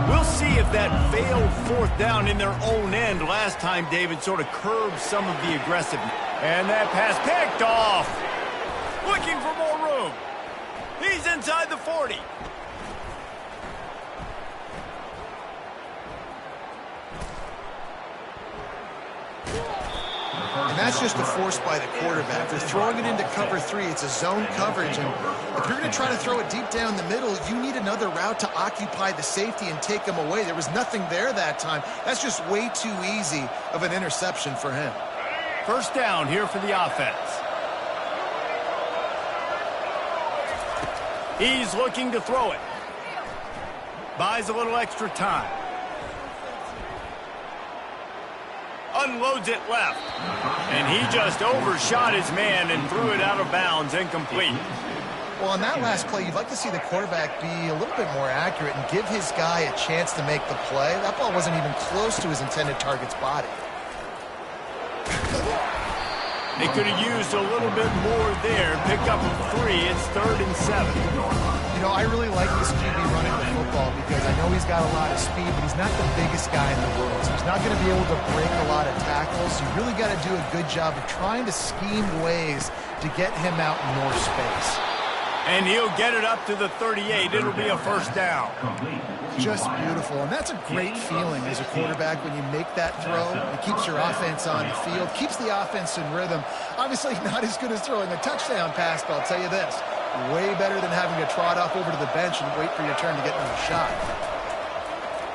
We'll see if that failed fourth down in their own end last time David sort of curbed some of the aggressiveness. And that pass picked off. Looking for more room. He's inside the 40. And that's just a force by the quarterback. They're throwing it into cover 3. It's a zone coverage. And if you're going to try to throw it deep down the middle, you need another route to occupy the safety and take him away. There was nothing there that time. That's just way too easy of an interception for him. First down here for the offense. He's looking to throw it. Buys a little extra time. Unloads it left. And he just overshot his man and threw it out of bounds, incomplete. Well, on that last play, you'd like to see the quarterback be a little bit more accurate and give his guy a chance to make the play. That ball wasn't even close to his intended target's body. They could have used a little bit more there. Pick up 3. It's 3rd and 7. You know, I really like this QB running the football because I know he's got a lot of speed, but he's not the biggest guy in the world. So he's not going to be able to break a lot of tackles. You really got to do a good job of trying to scheme ways to get him out in more space. And he'll get it up to the 38. It'll be a first down. Just beautiful. And that's a great feeling as a quarterback when you make that throw. It keeps your offense on the field, keeps the offense in rhythm. Obviously not as good as throwing a touchdown pass, but I'll tell you this, way better than having to trot off over to the bench and wait for your turn to get another shot.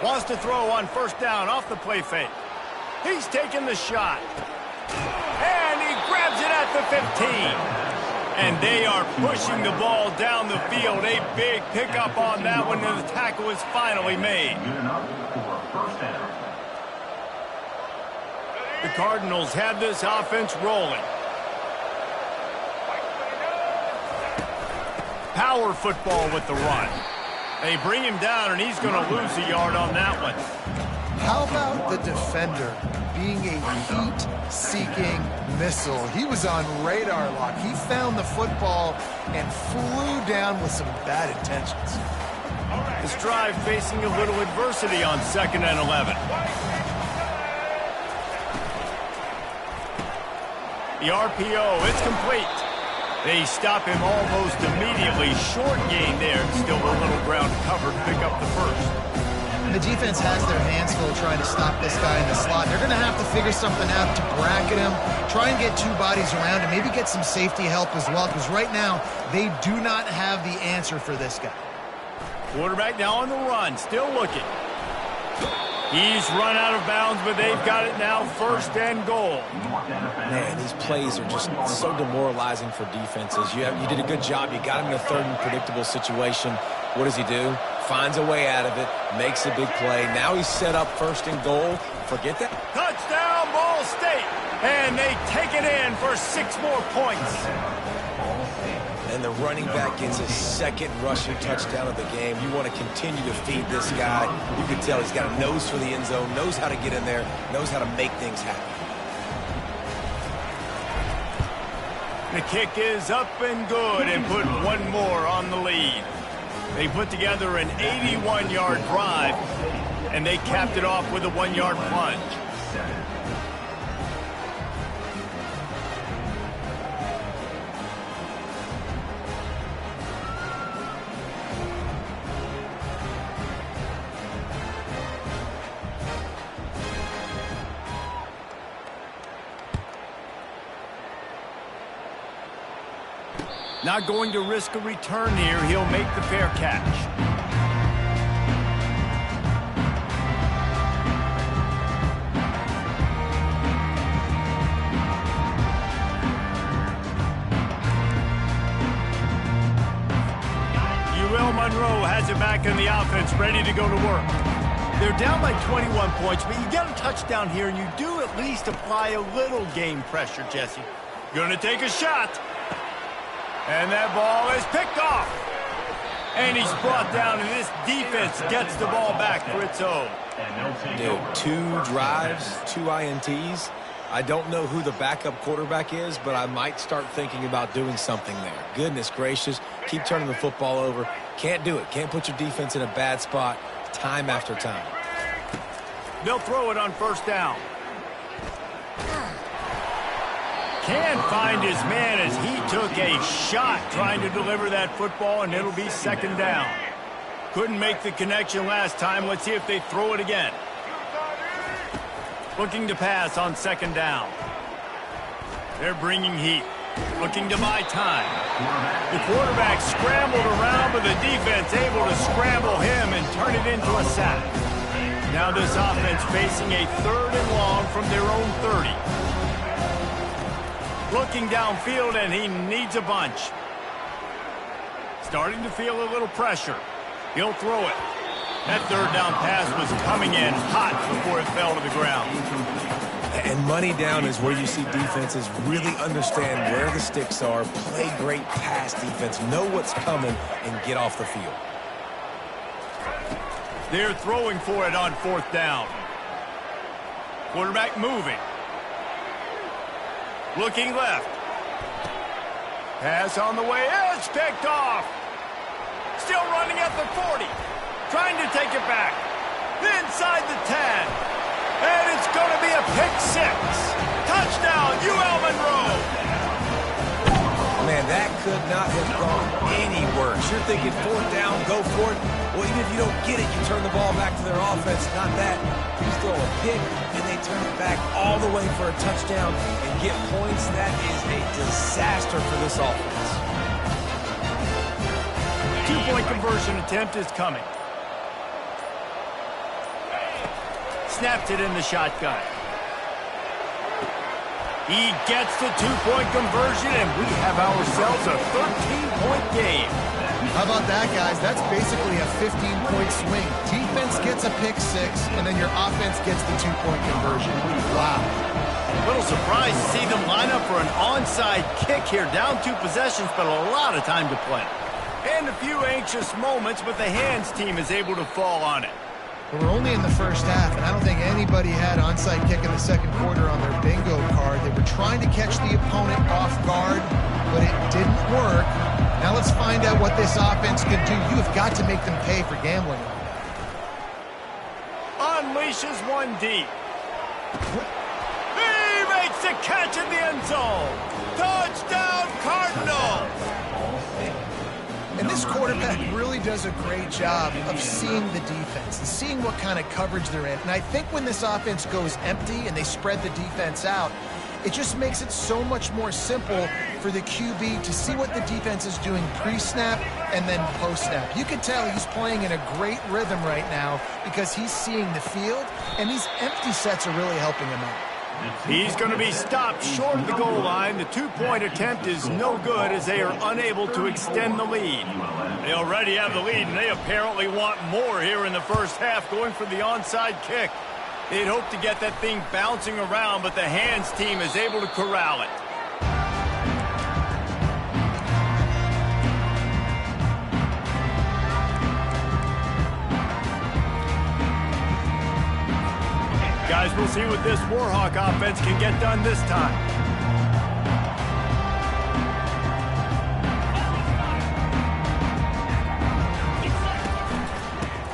Wants to throw on first down off the play fake. He's taking the shot. And he grabs it at the 15. And they are pushing the ball down the field. A big pickup on that one, and the tackle is finally made. The Cardinals have this offense rolling. Power football with the run. They bring him down, and he's going to lose a yard on that one. How about the defender being a heat-seeking missile? He was on radar lock. He found the football and flew down with some bad intentions. This drive facing a little adversity on 2nd and 11. The RPO, it's complete. They stop him almost immediately. Short gain there. Still a little ground covered. Pick up the first. The defense has their hands full trying to stop this guy in the slot. They're going to have to figure something out to bracket him, try and get 2 bodies around him, maybe get some safety help as well, because right now they do not have the answer for this guy. Quarterback now on the run, still looking. He's run out of bounds, but they've got it now 1st and goal. Man, these plays are just so demoralizing for defenses. You did a good job. You got him in a 3rd and predictable situation. What does he do? Finds a way out of it, makes a big play. Now he's set up 1st and goal. Forget that. Touchdown, Ball State. And they take it in for 6 more points. And the running back gets his 2nd rushing touchdown of the game. You want to continue to feed this guy. You can tell he's got a nose for the end zone, knows how to get in there, knows how to make things happen. The kick is up and good and put 1 more on the lead. They put together an 81-yard drive, and they capped it off with a 1-yard plunge. Not going to risk a return here. He'll make the fair catch. UL Monroe has it back in the offense, ready to go to work. They're down by 21 points, but you get a touchdown here, and you do at least apply a little game pressure, Jesse. Gonna take a shot. And that ball is picked off. And he's brought down, and this defense gets the ball back for its own. Dude, 2 drives, 2 INTs. I don't know who the backup quarterback is, but I might start thinking about doing something there. Goodness gracious, keep turning the football over. Can't do it. Can't put your defense in a bad spot time after time. They'll throw it on 1st down. Can't find his man as he took a shot trying to deliver that football, and it'll be 2nd down. Couldn't make the connection last time. Let's see if they throw it again. Looking to pass on 2nd down. They're bringing heat. Looking to buy time. The quarterback scrambled around, but the defense able to scramble him and turn it into a sack. Now this offense facing a 3rd and long from their own 30. Looking downfield, and he needs a bunch. Starting to feel a little pressure. He'll throw it. That 3rd down pass was coming in hot before it fell to the ground. And money down is where you see defenses really understand where the sticks are, play great pass defense, know what's coming, and get off the field. They're throwing for it on 4th down. Quarterback moving. Looking left. Pass on the way. It's picked off. Still running at the 40. Trying to take it back. Inside the 10. And it's going to be a pick 6. Touchdown, UL Monroe. Man, that could not have gone any worse. You're thinking 4th down, go for it. Well, even if you don't get it, you turn the ball back to their offense. Not that. You throw a pick, and they turn it back all the way for a touchdown and get points. That is a disaster for this offense. 2-point conversion attempt is coming. Snapped it in the shotgun. He gets the 2-point conversion, and we have ourselves a 13-point game. How about that, guys? That's basically a 15-point swing. Defense gets a pick 6, and then your offense gets the 2-point conversion. Wow. A little surprised to see them line up for an onside kick here. Down 2 possessions, but a lot of time to play. And a few anxious moments, but the hands team is able to fall on it. We're only in the first half, and I don't think anybody had onside kick in the second quarter on their bingo card. They were trying to catch the opponent off guard, but it didn't work. Now let's find out what this offense can do. You have got to make them pay for gambling. Unleashes one deep. He makes the catch in the end zone. Touchdown, Cardinals! And this quarterback really does a great job of seeing the defense and seeing what kind of coverage they're in. And I think when this offense goes empty and they spread the defense out, it just makes it so much more simple for the QB to see what the defense is doing pre-snap and then post-snap. You can tell he's playing in a great rhythm right now because he's seeing the field, and these empty sets are really helping him out. He's going to be stopped short of the goal line. The 2-point attempt is no good as they are unable to extend the lead. They already have the lead, and they apparently want more here in the first half, going for the onside kick. They'd hope to get that thing bouncing around, but the hands team is able to corral it. Guys, we'll see what this Warhawk offense can get done this time.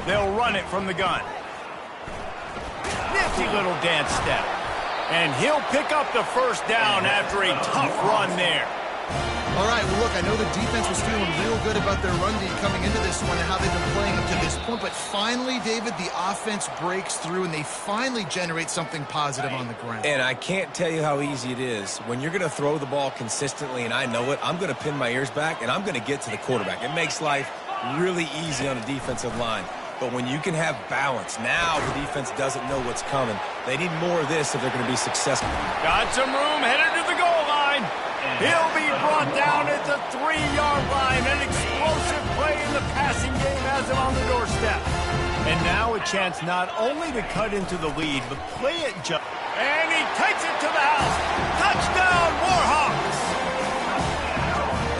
They'll run it from the gun. Nifty little dance step. And he'll pick up the first down after a tough run there. All right, well, look, I know the defense was feeling real good about their run D coming into this one and how they've been playing up to this point, but finally, David, the offense breaks through and they finally generate something positive on the ground. And I can't tell you how easy it is. When you're going to throw the ball consistently, and I know it, I'm going to pin my ears back, and I'm going to get to the quarterback. It makes life really easy on a defensive line. But when you can have balance, now the defense doesn't know what's coming. They need more of this if they're going to be successful. Got some room, headed to the goal line. He'll be brought down at the 3-yard line. An explosive play in the passing game has him on the doorstep. And now a chance not only to cut into the lead, but play it just. And he takes it to the house. Touchdown, Warhawks!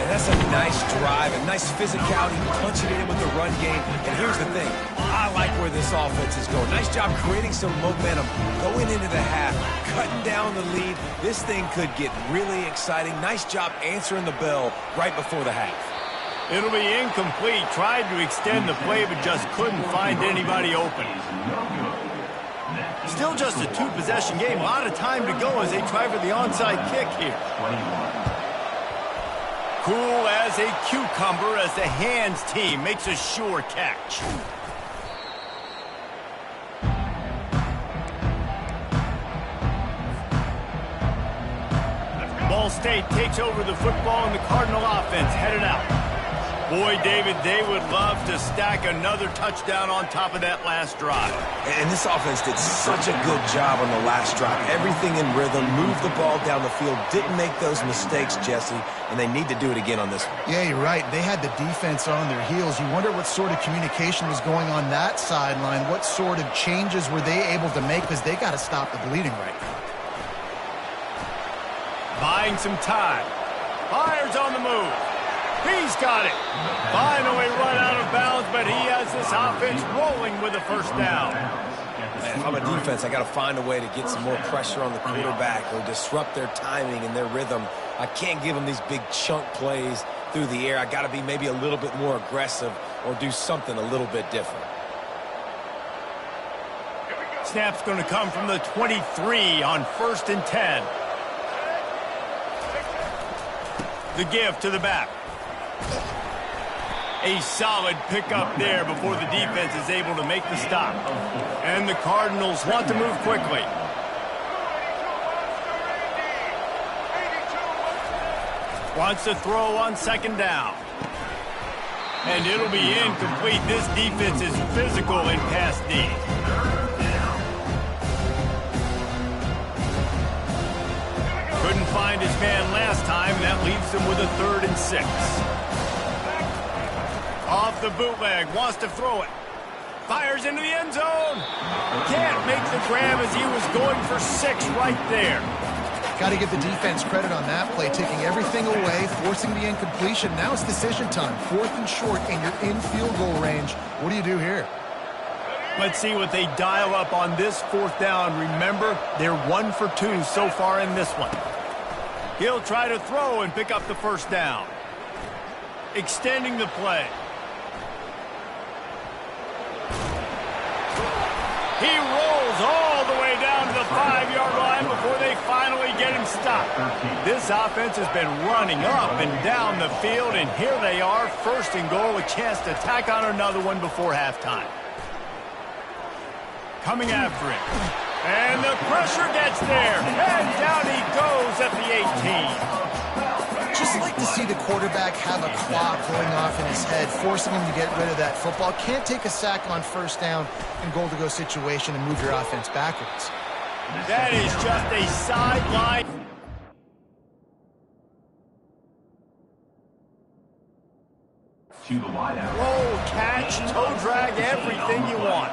And that's a nice drive, a nice physicality, punching it in with the run game. And here's the thing, I like where this offense is going. Nice job creating some momentum, going into the half, cutting down the lead. This thing could get really exciting. Nice job answering the bell right before the half. It'll be incomplete. Tried to extend the play, but just couldn't find anybody open. Still just a 2-possession game. A lot of time to go as they try for the onside kick here. Cool as a cucumber as the hands team makes a sure catch. Ball State takes over the football and the Cardinal offense headed out. Boy, David, they would love to stack another touchdown on top of that last drive. And this offense did such a good job on the last drive. Everything in rhythm, moved the ball down the field, didn't make those mistakes, Jesse, and they need to do it again on this one. Yeah, you're right. They had the defense on their heels. You wonder what sort of communication was going on that sideline. What sort of changes were they able to make because they got to stop the bleeding right now. Buying some time. Fires on the move. He's got it. Finally run out of bounds, but he has this offense rolling with a first down. Man, if I'm a defense, I got to find a way to get some more pressure on the quarterback or disrupt their timing and their rhythm. I can't give them these big chunk plays through the air. I got to be maybe a little bit more aggressive or do something a little bit different. Snap's going to come from the 23 on 1st and 10. The give to the back. A solid pickup there before the defense is able to make the stop. And the Cardinals want to move quickly. Wants to throw on 2nd down. And it'll be incomplete. This defense is physical in pass D. Couldn't find his man last time. That leaves him with a 3rd and 6. Off the bootleg, wants to throw it. Fires into the end zone. Can't make the grab as he was going for 6 right there. Got to give the defense credit on that play, taking everything away, forcing the incompletion. Now it's decision time. 4th and short, and you're in field goal range. What do you do here? Let's see what they dial up on this 4th down. Remember, they're 1 for 2 so far in this one. He'll try to throw and pick up the 1st down. Extending the play. He rolls all the way down to the 5-yard line before they finally get him stopped. This offense has been running up and down the field, and here they are, 1st and goal, a chance to tack on another one before halftime. Coming after it. And the pressure gets there. And down he goes at the 18. Just like to see the quarterback have a clock going off in his head, forcing him to get rid of that football. Can't take a sack on 1st down in goal-to-go situation and move your offense backwards. That is just a sideline. To the wideout. Roll, catch, toe drag, everything you want.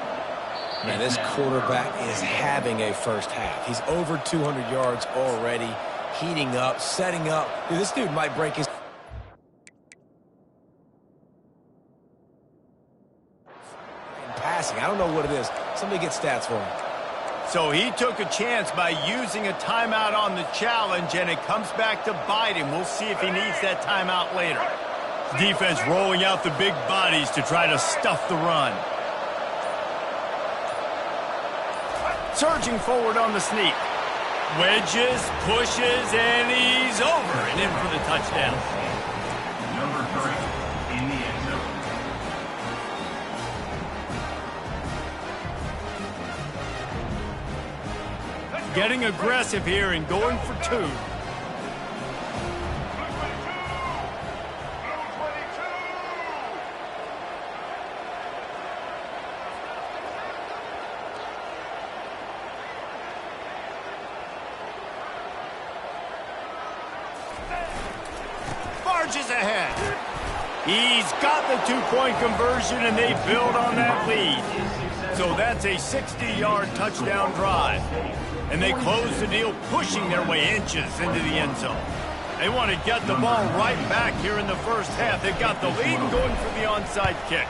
Man, this quarterback is having a first half. He's over 200 yards already, heating up, setting up. Dude, this dude might break his... passing. I don't know what it is. Somebody get stats for him. So he took a chance by using a timeout on the challenge, and it comes back to bite him. We'll see if he needs that timeout later. Defense rolling out the big bodies to try to stuff the run. Surging forward on the sneak. Wedges, pushes, and he's over and in for the touchdown. Number 3 in the end zone. Getting aggressive here and going for 2. Barges ahead. He's got the 2-point conversion, and they build on that lead. So that's a 60-yard touchdown drive. And they close the deal, pushing their way inches into the end zone. They want to get the ball right back here in the first half. They've got the lead and going for the onside kick.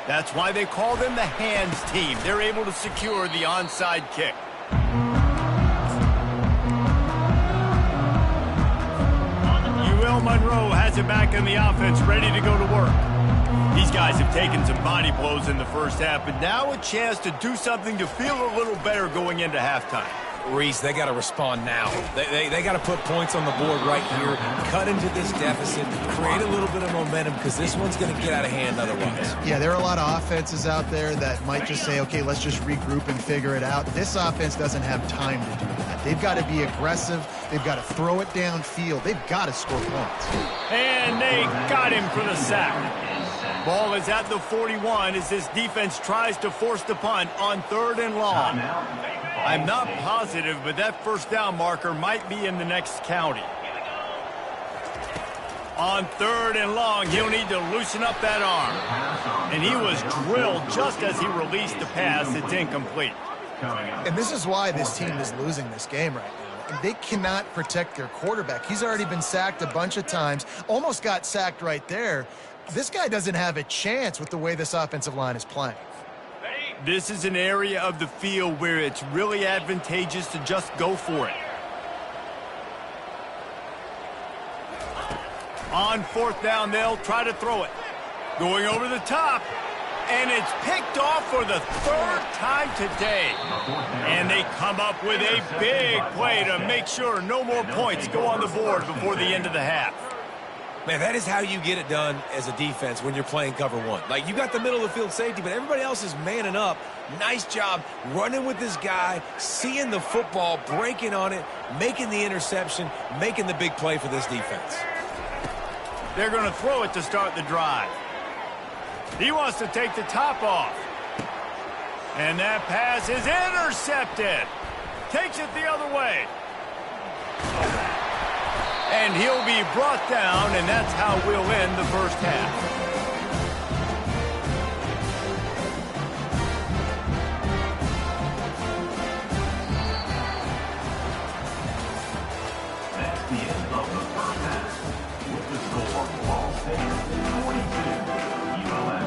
That's why they call them the hands team. They're able to secure the onside kick. UL Monroe has it back in the offense, ready to go to work. These guys have taken some body blows in the first half, but now a chance to do something to feel a little better going into halftime. Reese, they got to respond now. They got to put points on the board right here, cut into this deficit, create a little bit of momentum, because this one's going to get out of hand otherwise. Yeah, there are a lot of offenses out there that might just say, okay, let's just regroup and figure it out. This offense doesn't have time to do that. They've got to be aggressive. They've got to throw it downfield. They've got to score points. And they got him for the sack. Ball is at the 41 as this defense tries to force the punt on 3rd and long. I'm not positive, but that first down marker might be in the next county. On 3rd and long, he'll need to loosen up that arm. And he was drilled just as he released the pass. It's incomplete. And this is why this team is losing this game right now. They cannot protect their quarterback. He's already been sacked a bunch of times, almost got sacked right there. This guy doesn't have a chance with the way this offensive line is playing. Ready? This is an area of the field where it's really advantageous to just go for it. On fourth down, they'll try to throw it. Going over the top. And it's picked off for the third time today. And they come up with a big play to make sure no more points go on the board before the end of the half. Man, that is how you get it done as a defense when you're playing cover one. Like, you got the middle of the field safety, but everybody else is manning up. Nice job running with this guy, seeing the football, breaking on it, making the interception, making the big play for this defense. They're going to throw it to start the drive. He wants to take the top off. And that pass is intercepted. Takes it the other way. And he'll be brought down, and that's how we'll end the first half. That's the end of the first half. With the score, Ball State 42, ULM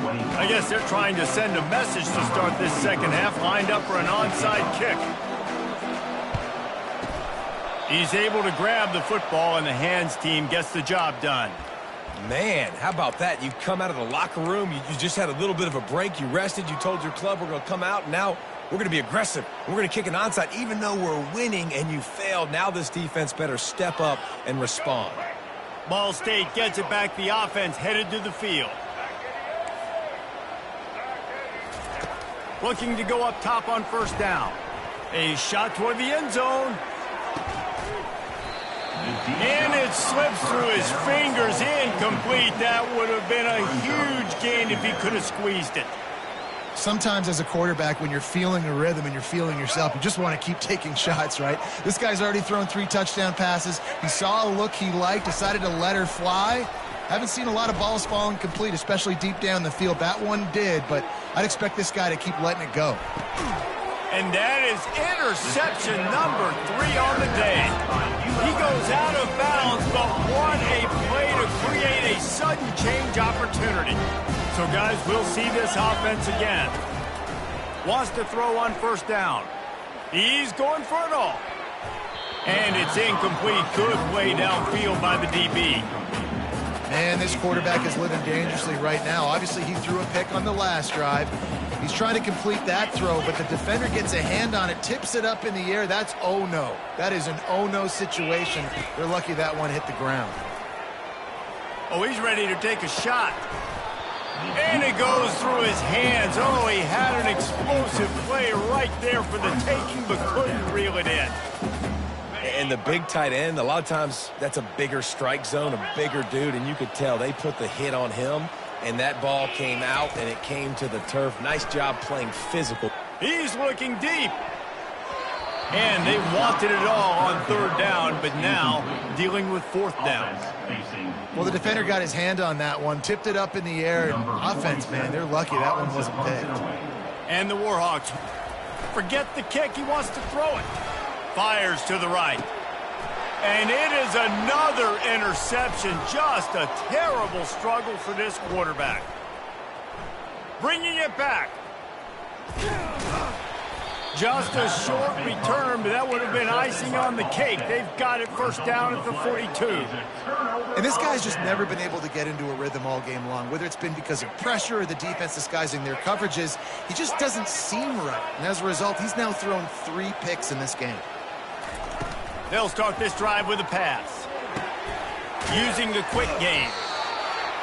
20. I guess they're trying to send a message to start this second half, lined up for an onside kick. He's able to grab the football, and the hands team gets the job done. Man, how about that? You come out of the locker room, you just had a little bit of a break, you rested, you told your club we're going to come out, and now we're going to be aggressive. We're going to kick an onside, even though we're winning and you failed. Now this defense better step up and respond. Ball State gets it back. The offense headed to the field. Looking to go up top on first down. A shot toward the end zone. And it slips through his fingers, incomplete. That would have been a huge gain if he could have squeezed it. Sometimes as a quarterback, when you're feeling a rhythm and you're feeling yourself, you just want to keep taking shots, right? This guy's already thrown 3 touchdown passes. He saw a look he liked, decided to let her fly. Haven't seen a lot of balls falling complete, especially deep down the field. That one did, but I'd expect this guy to keep letting it go. And that is interception number 3 on the day. He goes out of bounds, but what a play to create a sudden change opportunity. So, guys, we'll see this offense again. Wants to throw on first down. He's going for it all. And it's incomplete. Good play downfield by the DB. Man, this quarterback is living dangerously right now. Obviously, he threw a pick on the last drive. He's trying to complete that throw, but the defender gets a hand on it, tips it up in the air. That's oh-no. That is an oh-no situation. They're lucky that one hit the ground. Oh, he's ready to take a shot. And it goes through his hands. Oh, he had an explosive play right there for the taking, but couldn't reel it in. And the big tight end, a lot of times that's a bigger strike zone, a bigger dude, and you could tell they put the hit on him, and that ball came out, and it came to the turf. Nice job playing physical. He's looking deep. And they wanted it all on third down, but now dealing with fourth down. Well, the defender got his hand on that one, tipped it up in the air, and offense, man, they're lucky that one wasn't picked. And the Warhawks forget the kick. He wants to throw it. Fires to the right. And it is another interception. Just a terrible struggle for this quarterback. Bringing it back. Just a short return, but that would have been icing on the cake. They've got it first down at the 42. And this guy's just never been able to get into a rhythm all game long, whether it's been because of pressure or the defense disguising their coverages. He just doesn't seem right. And as a result, he's now thrown 3 picks in this game. They'll start this drive with a pass. Using the quick game.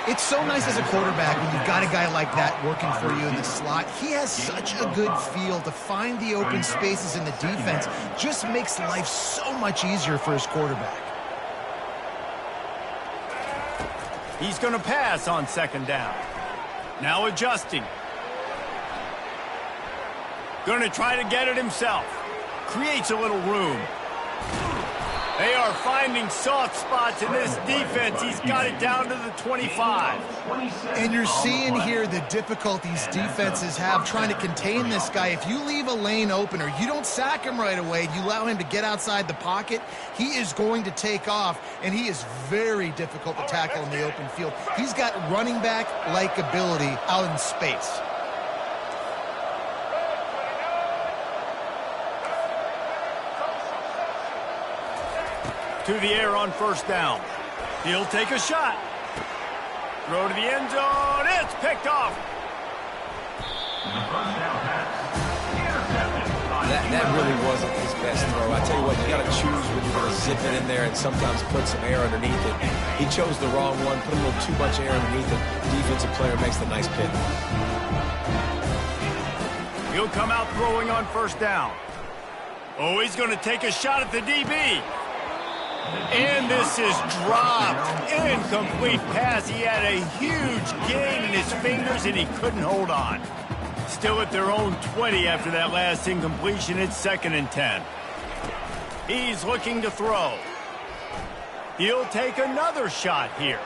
It's so nice as a quarterback when you've got a guy like that working for you in the slot. He has such a good feel to find the open spaces in the defense. Just makes life so much easier for his quarterback. He's going to pass on second down. Now adjusting. Going to try to get it himself. Creates a little room. They are finding soft spots in this defense. He's got it down to the 25. And you're seeing here the difficulties defenses have trying to contain this guy. If you leave a lane open or you don't sack him right away, you allow him to get outside the pocket, he is going to take off, and he is very difficult to tackle in the open field. He's got running back-like ability out in space. to the air on first down. He'll take a shot. Throw to the end zone. It's picked off. The first down pass. Intercepted by That really wasn't his best throw. I tell you what, you got to choose when you're going to zip it in there and sometimes put some air underneath it. He chose the wrong one, put a little too much air underneath it. Defensive player makes the nice pick. He'll come out throwing on first down. Oh, he's going to take a shot at the DB. And this is dropped. Incomplete pass. He had a huge gain in his fingers, and he couldn't hold on. Still at their own 20 after that last incompletion. It's 2nd and 10. He's looking to throw. He'll take another shot here.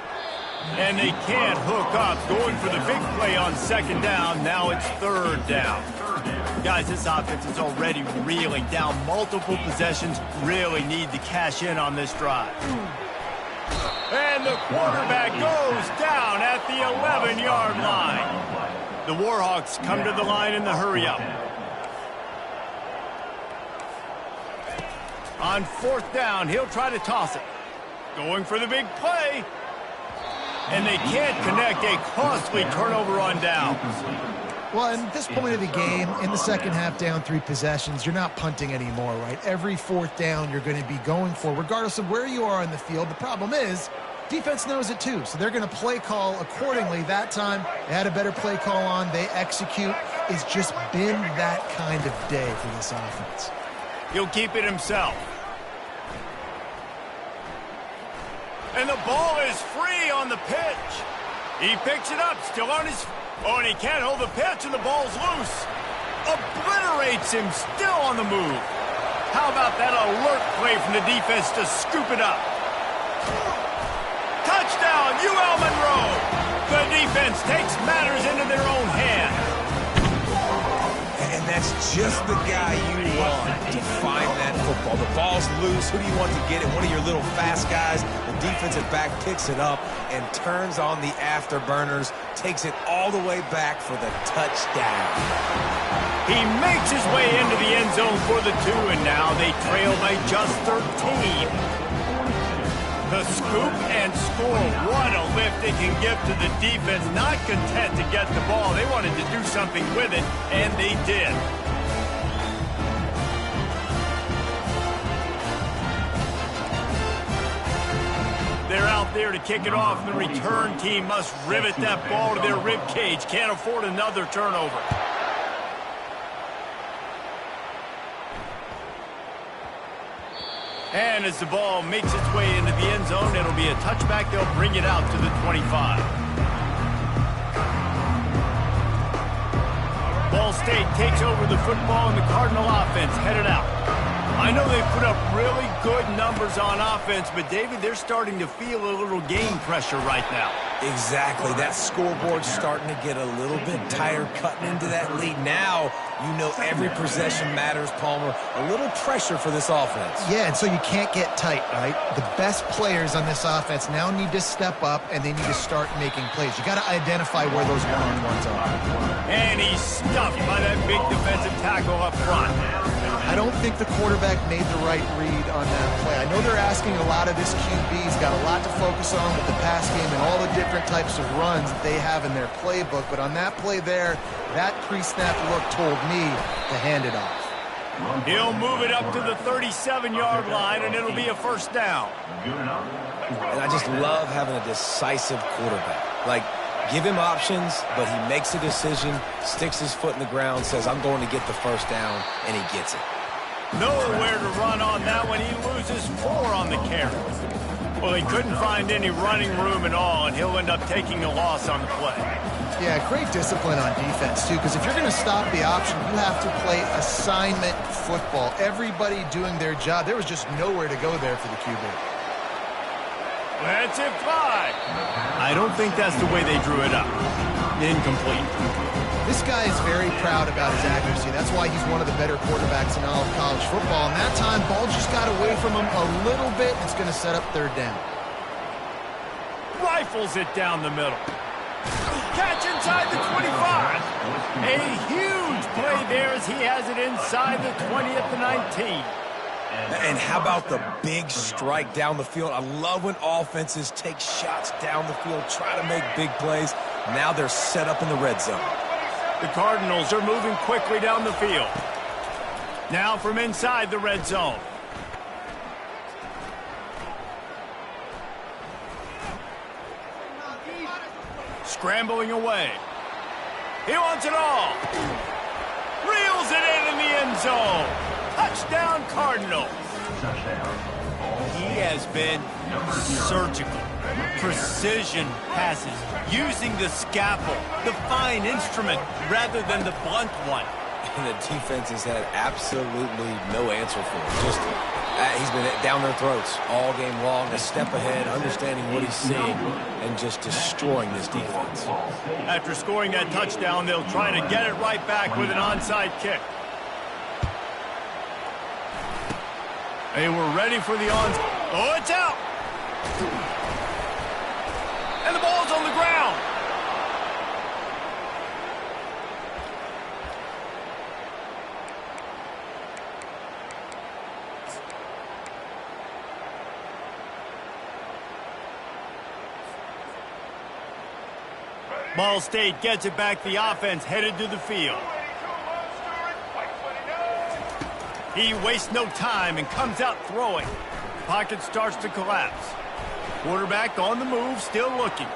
And they can't hook up. Going for the big play on 2nd down. Now it's 3rd down. Guys, this offense is already reeling down multiple possessions. Really need to cash in on this drive. And the quarterback goes down at the 11-yard line. The Warhawks come to the line in the hurry-up. On 4th down, he'll try to toss it. Going for the big play. And they can't connect. A costly turnover on down. Well, at this point of the game, in the second half, down 3 possessions, you're not punting anymore, right? Every 4th down you're going to be going for, regardless of where you are on the field. The problem is, defense knows it too, so they're going to play call accordingly. That time, they had a better play call on. They execute. It's just been that kind of day for this offense. He'll keep it himself. And the ball is free on the pitch. He picks it up, still on his... Oh, and he can't hold the pitch, and the ball's loose. Obliterates him, still on the move. How about that alert play from the defense to scoop it up? Touchdown, UL Monroe. The defense takes matters into their own hands. And that's just the guy you want to find that football. The ball's loose. Who do you want to get it? One of your little fast guys. The defensive back picks it up and turns on the afterburners, takes it all the way back for the touchdown. He makes his way into the end zone for the 2, and now they trail by just 13. The scoop and score. What a lift they can give to the defense. Not content to get the ball. They wanted to do something with it, and they did. They're out there to kick it off. The return team must rivet that ball to their rib cage. Can't afford another turnover. And as the ball makes its way into the end zone, it'll be a touchback. They'll bring it out to the 25. Ball State takes over the football, and the Cardinal offense headed out. I know they put up really good numbers on offense, but, David, they're starting to feel a little game pressure right now. Exactly. That scoreboard's starting to get a little bit tired cutting into that lead. Now, you know every possession matters, Palmer. A little pressure for this offense. Yeah, and so you can't get tight, right? The best players on this offense now need to step up, and they need to start making plays. You got to identify where those one-on-ones are. And he's stuffed by that big defensive tackle up front. I don't think the quarterback made the right read on that play. I know they're asking a lot of this QB. He's got a lot to focus on with the pass game and all the different types of runs that they have in their playbook. But on that play there, that pre-snap look told me to hand it off. He'll move it up to the 37-yard line, and it'll be a first down. And I just love having a decisive quarterback. Like, give him options, but he makes a decision, sticks his foot in the ground, says, I'm going to get the first down, and he gets it. Nowhere to run on that one. He loses 4 on the carry. Well, he couldn't find any running room at all, and he'll end up taking a loss on the play. Yeah, great discipline on defense, too, because if you're going to stop the option, you have to play assignment football. Everybody doing their job. There was just nowhere to go there for the QB. Let's it fly. I don't think that's the way they drew it up. Incomplete. This guy is very proud about his accuracy. That's why he's one of the better quarterbacks in all of college football. And that time, ball just got away from him a little bit. It's going to set up third down. Rifles it down the middle. Catch inside the 25. A huge play there as he has it inside the 20 at the 19. And how about the big strike down the field? I love when offenses take shots down the field, try to make big plays. Now they're set up in the red zone. The Cardinals are moving quickly down the field. Now from inside the red zone. Scrambling away. He wants it all. Reels it in the end zone. Touchdown, Cardinals. He has been surgical. Precision passes, using the scalpel, the fine instrument, rather than the blunt one. And the defense has had absolutely no answer for him. Just, he's been down their throats all game long, a step ahead, understanding what he's seeing, and just destroying this defense. After scoring that touchdown, they'll try to get it right back with an onside kick. They were ready for the onside. Oh, it's out! And the ball's on the ground. Ball State gets it back. The offense headed to the field. He wastes no time and comes out throwing. Pocket starts to collapse. Quarterback on the move, still looking.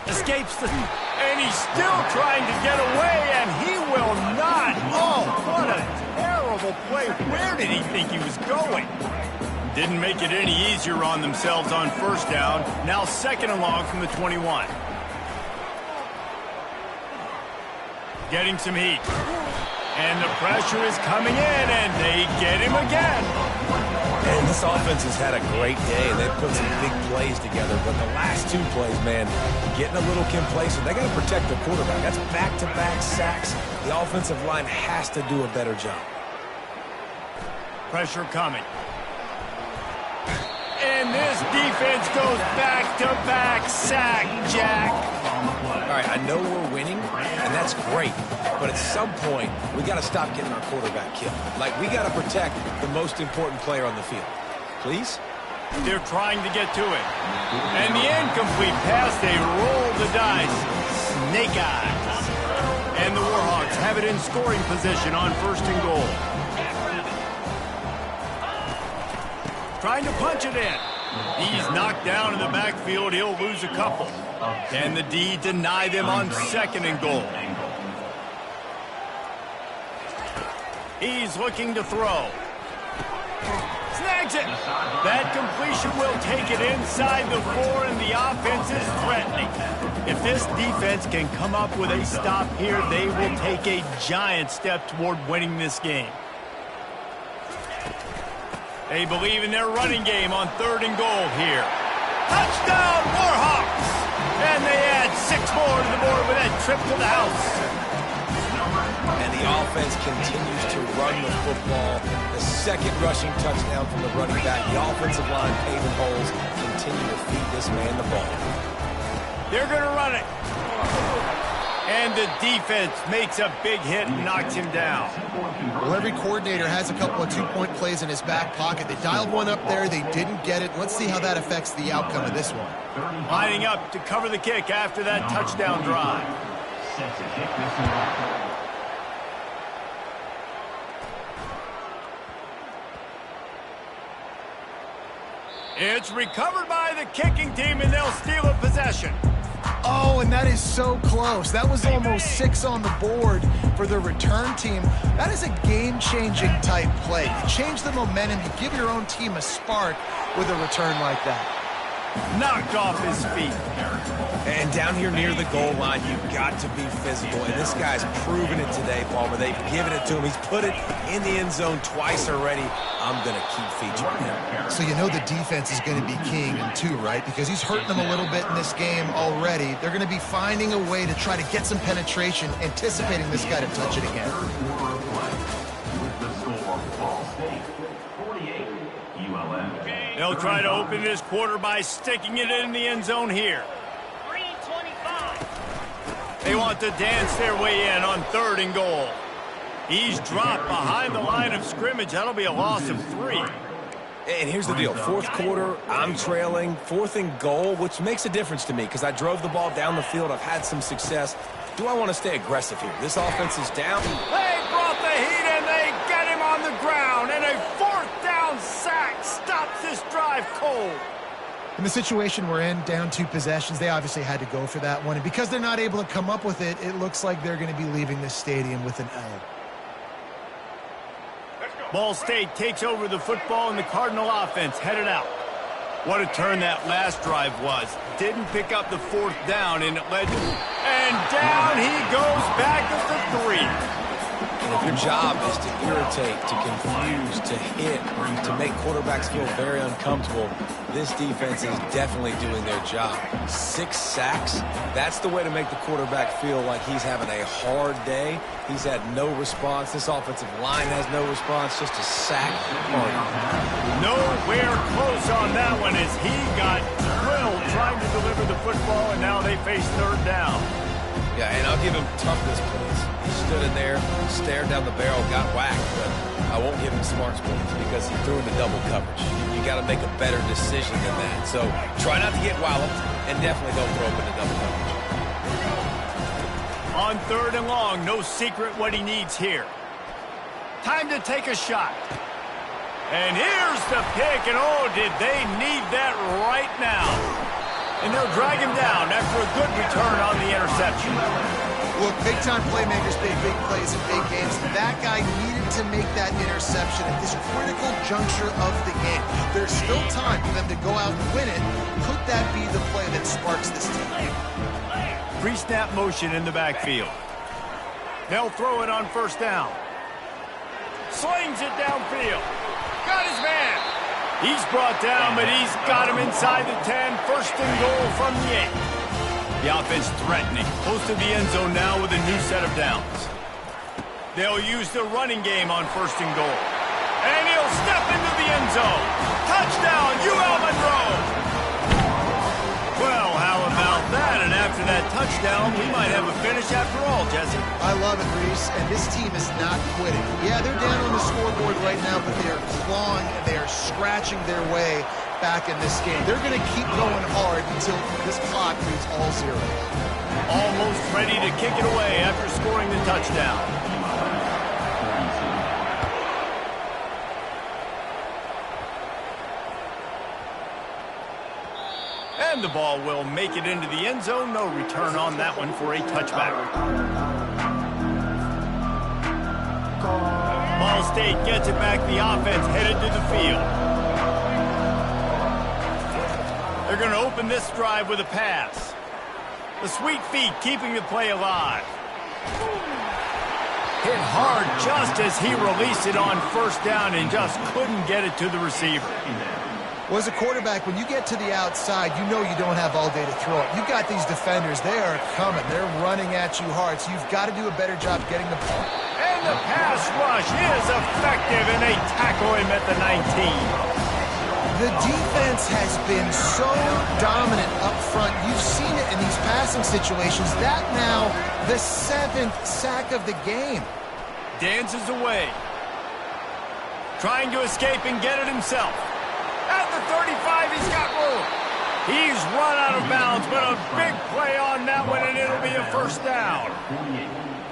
Escapes and he's still trying to get away, and he will not. Oh, what a terrible play. Where did he think he was going? Didn't make it any easier on themselves on first down. Now second and long from the 21. Getting some heat. And the pressure is coming in, and they get him again. And this offense has had a great day, and they've put some big plays together. But the last two plays, man, getting a little complacent. They got to protect their quarterback. That's back-to-back sacks. The offensive line has to do a better job. Pressure coming. And this defense goes back-to-back sack, Jack. All right, I know we're winning, and that's great. But at some point, we got to stop getting our quarterback killed. Like, we got to protect the most important player on the field. Please? They're trying to get to it. And the incomplete pass, they roll the dice. Snake eyes. And the Warhawks have it in scoring position on first and goal. Trying to punch it in. He's knocked down in the backfield. He'll lose a couple. Can the D deny them on second and goal? He's looking to throw. Snags it. That completion will take it inside the 4, and the offense is threatening. If this defense can come up with a stop here, they will take a giant step toward winning this game. They believe in their running game on third and goal here. Touchdown, Warhawks! And they add 6 more to the board with that trip to the house. And the offense continues to run the football. The second rushing touchdown from the running back. The offensive line paving holes. Continue to feed this man the ball. They're going to run it. And the defense makes a big hit and knocks him down. Well, every coordinator has a couple of two-point plays in his back pocket. They dialed one up there. They didn't get it. Let's see how that affects the outcome of this one. Lining up to cover the kick after that touchdown drive. It's recovered by the kicking team, and they'll steal a possession. Oh, and that is so close. That was almost 6 on the board for the return team. That is a game-changing type play. You change the momentum, you give your own team a spark with a return like that. Knocked off his feet. And down here near the goal line, you've got to be physical. And this guy's proven it today, Palmer. They've given it to him. He's put it in the end zone twice already. I'm going to keep featuring him. So you know the defense is going to be keying him too, right? Because he's hurting them a little bit in this game already. They're going to be finding a way to try to get some penetration, anticipating this guy to touch it again. They'll try to open this quarter by sticking it in the end zone here. 3:25. They want to dance their way in on 3rd and goal. He's dropped behind the line of scrimmage. That'll be a loss of 3. And here's the deal. 4th quarter, I'm trailing. 4th and goal, which makes a difference to me because I drove the ball down the field. I've had some success. Do I want to stay aggressive here? This offense is down. They brought the heat and they get him on the ground. And a 4th down sack stops this drive cold. In the situation we're in, down 2 possessions, they obviously had to go for that one. And because they're not able to come up with it, it looks like they're going to be leaving this stadium with an L. Ball State takes over the football and the Cardinal offense headed out. What a turn that last drive was. Didn't pick up the 4th down and it led to... And down he goes back at the 3. And if your job is to irritate, to confuse, to hit, to make quarterbacks feel very uncomfortable, this defense is definitely doing their job. 6 sacks, that's the way to make the quarterback feel like he's having a hard day. He's had no response. This offensive line has no response, just a sack party. Nowhere close on that one as he got drilled trying to deliver the football, and now they face 3rd down. Yeah, and I'll give him toughness points. He stood in there, stared down the barrel, got whacked, but I won't give him smarts points because he threw into double coverage. You got to make a better decision than that. So try not to get walloped, and definitely don't throw up into double coverage. On 3rd and long, no secret what he needs here. Time to take a shot. And here's the pick, and oh, did they need that right now. And they'll drag him down after a good return on the interception. Look, big-time playmakers make big plays in big games. That guy needed to make that interception at this critical juncture of the game. There's still time for them to go out and win it. Could that be the play that sparks this team? Pre-snap motion in the backfield. They'll throw it on 1st down. Slings it downfield. Got his man. He's brought down, but he's got him inside the 10. 1st and goal from the 8. The offense threatening. Close to the end zone now with a new set of downs. They'll use the running game on 1st and goal. And he'll step into the end zone. Touchdown, UL Monroe. Well, how about that? And after that touchdown, we might have a finish after all, Jesse. I love it, Reese, and this team is not quitting. Yeah, they're down on the scoreboard right now, but they are clawing and they are scratching their way back in this game. They're going to keep going hard until this clock reads all zeros. Almost ready to kick it away after scoring the touchdown. And the ball will make it into the end zone. No return on that one for a touchback. Ball State gets it back. The offense headed to the field. They're going to open this drive with a pass. The sweet feet keeping the play alive. Hit hard just as he released it on 1st down and just couldn't get it to the receiver. Well, as a quarterback, when you get to the outside, you know you don't have all day to throw it. You've got these defenders. They are coming. They're running at you hard, so you've got to do a better job getting the ball. And the pass rush is effective, and they tackle him at the 19. The defense has been so dominant up front. You've seen it in these passing situations. That now, the 7th sack of the game. Dances away. Trying to escape and get it himself. At the 35, he's got room. He's run out of bounds, but a big play on that one, and it'll be a 1st down.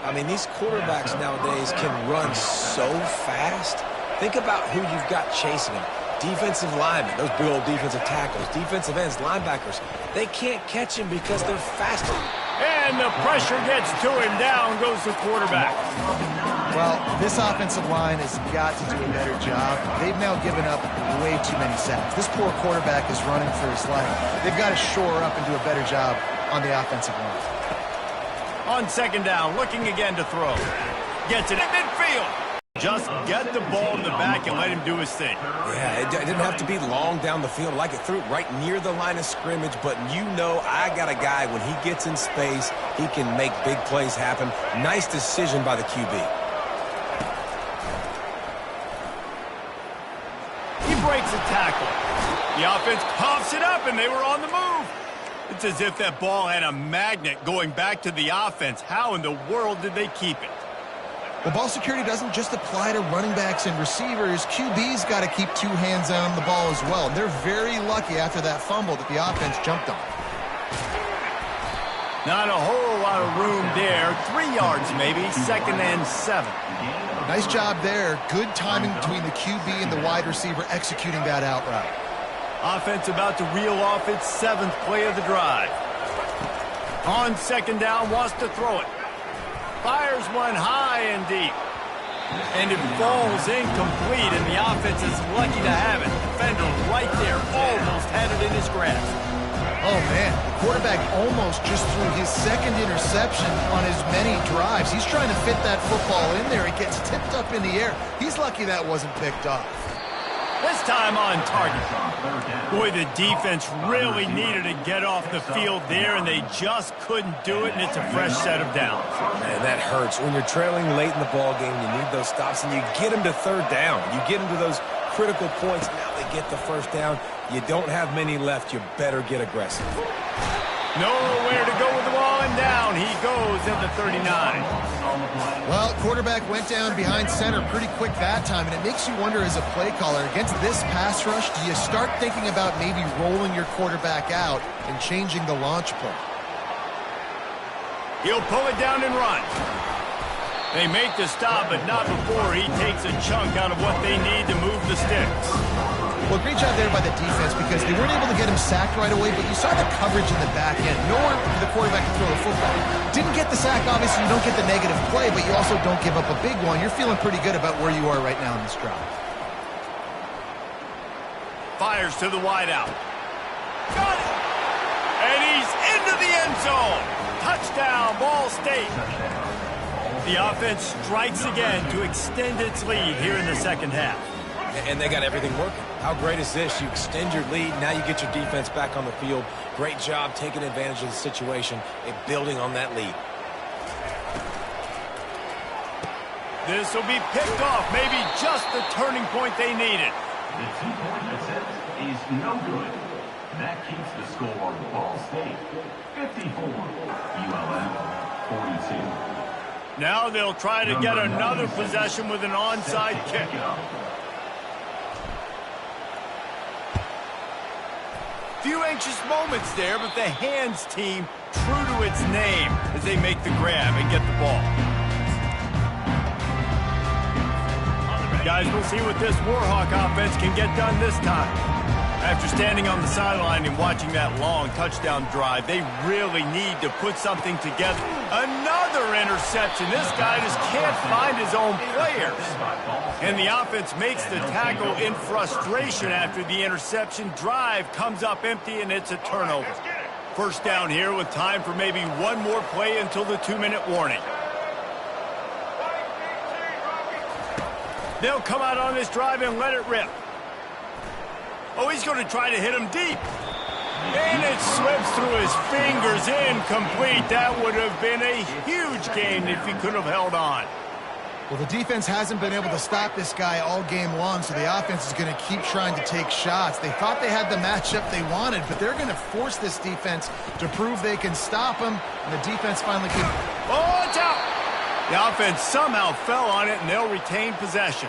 I mean, these quarterbacks nowadays can run so fast. Think about who you've got chasing them. Defensive linemen, those big old defensive tackles, defensive ends, linebackers. They can't catch him because they're faster. And the pressure gets to him. Down goes the quarterback. Well, this offensive line has got to do a better job. They've now given up way too many sacks. This poor quarterback is running for his life. They've got to shore up and do a better job on the offensive line. On 2nd down, looking again to throw. Gets it in midfield. Just get the ball in the back and let him do his thing. Yeah, it didn't have to be long down the field. Like it threw it right near the line of scrimmage, but you know I got a guy, when he gets in space, he can make big plays happen. Nice decision by the QB. He breaks a tackle. The offense coughs it up, and they were on the move. It's as if that ball had a magnet going back to the offense. How in the world did they keep it? Well, ball security doesn't just apply to running backs and receivers. QB's got to keep two hands on the ball as well. They're very lucky after that fumble that the offense jumped on. Not a whole lot of room there. 3 yards maybe, 2nd and 7. Nice job there. Good timing between the QB and the wide receiver executing that out route. Offense about to reel off its 7th play of the drive. On 2nd down, wants to throw it. Fires one high and deep. And it falls incomplete, and the offense is lucky to have it. Defender right there, almost had it in his grasp. Oh, man, the quarterback almost just threw his 2nd interception on as many drives. He's trying to fit that football in there. It gets tipped up in the air. He's lucky that wasn't picked off. This time on target. Boy, the defense really needed to get off the field there, and they just couldn't do it, and it's a fresh set of downs. Man, that hurts. When you're trailing late in the ball game, you need those stops, and you get them to 3rd down. You get them to those critical points. Now they get the 1st down. You don't have many left. You better get aggressive. Nowhere to go with the ball, and down he goes at the 39. Well, quarterback went down behind center pretty quick that time, and it makes you wonder as a play caller, against this pass rush, do you start thinking about maybe rolling your quarterback out and changing the launch play? He'll pull it down and run. They make the stop, but not before he takes a chunk out of what they need to move the sticks. Well, great job there by the defense because they weren't able to get him sacked right away, but you saw the coverage in the back end. Nowhere for the quarterback to throw the football. Didn't get the sack, obviously you don't get the negative play, but you also don't give up a big one. You're feeling pretty good about where you are right now in this drive. Fires to the wideout. Got it! And he's into the end zone. Touchdown, Ball State. The offense strikes again to extend its lead here in the 2nd half. And they got everything working. How great is this? You extend your lead. Now you get your defense back on the field. Great job taking advantage of the situation and building on that lead. This will be picked off. Maybe just the turning point they needed. The 2-point attempt is no good. That keeps the score Ball State 54, ULM 42. Now they'll try to get another possession with an onside kick. Few anxious moments there, but the hands team true to its name as they make the grab and get the ball. Guys, we'll see what this Warhawk offense can get done this time. After standing on the sideline and watching that long touchdown drive, they really need to put something together. Another interception. This guy just can't find his own players. And the offense makes the tackle in frustration after the interception. Drive comes up empty, and it's a turnover. 1st down here with time for maybe one more play until the 2-minute warning. They'll come out on this drive and let it rip. Oh, he's going to try to hit him deep. And it slips through his fingers, incomplete. That would have been a huge gain if he could have held on. Well, the defense hasn't been able to stop this guy all game long, so the offense is going to keep trying to take shots. They thought they had the matchup they wanted, but they're going to force this defense to prove they can stop him, and the defense finally can... Oh, it's out! The offense somehow fell on it, and they'll retain possession.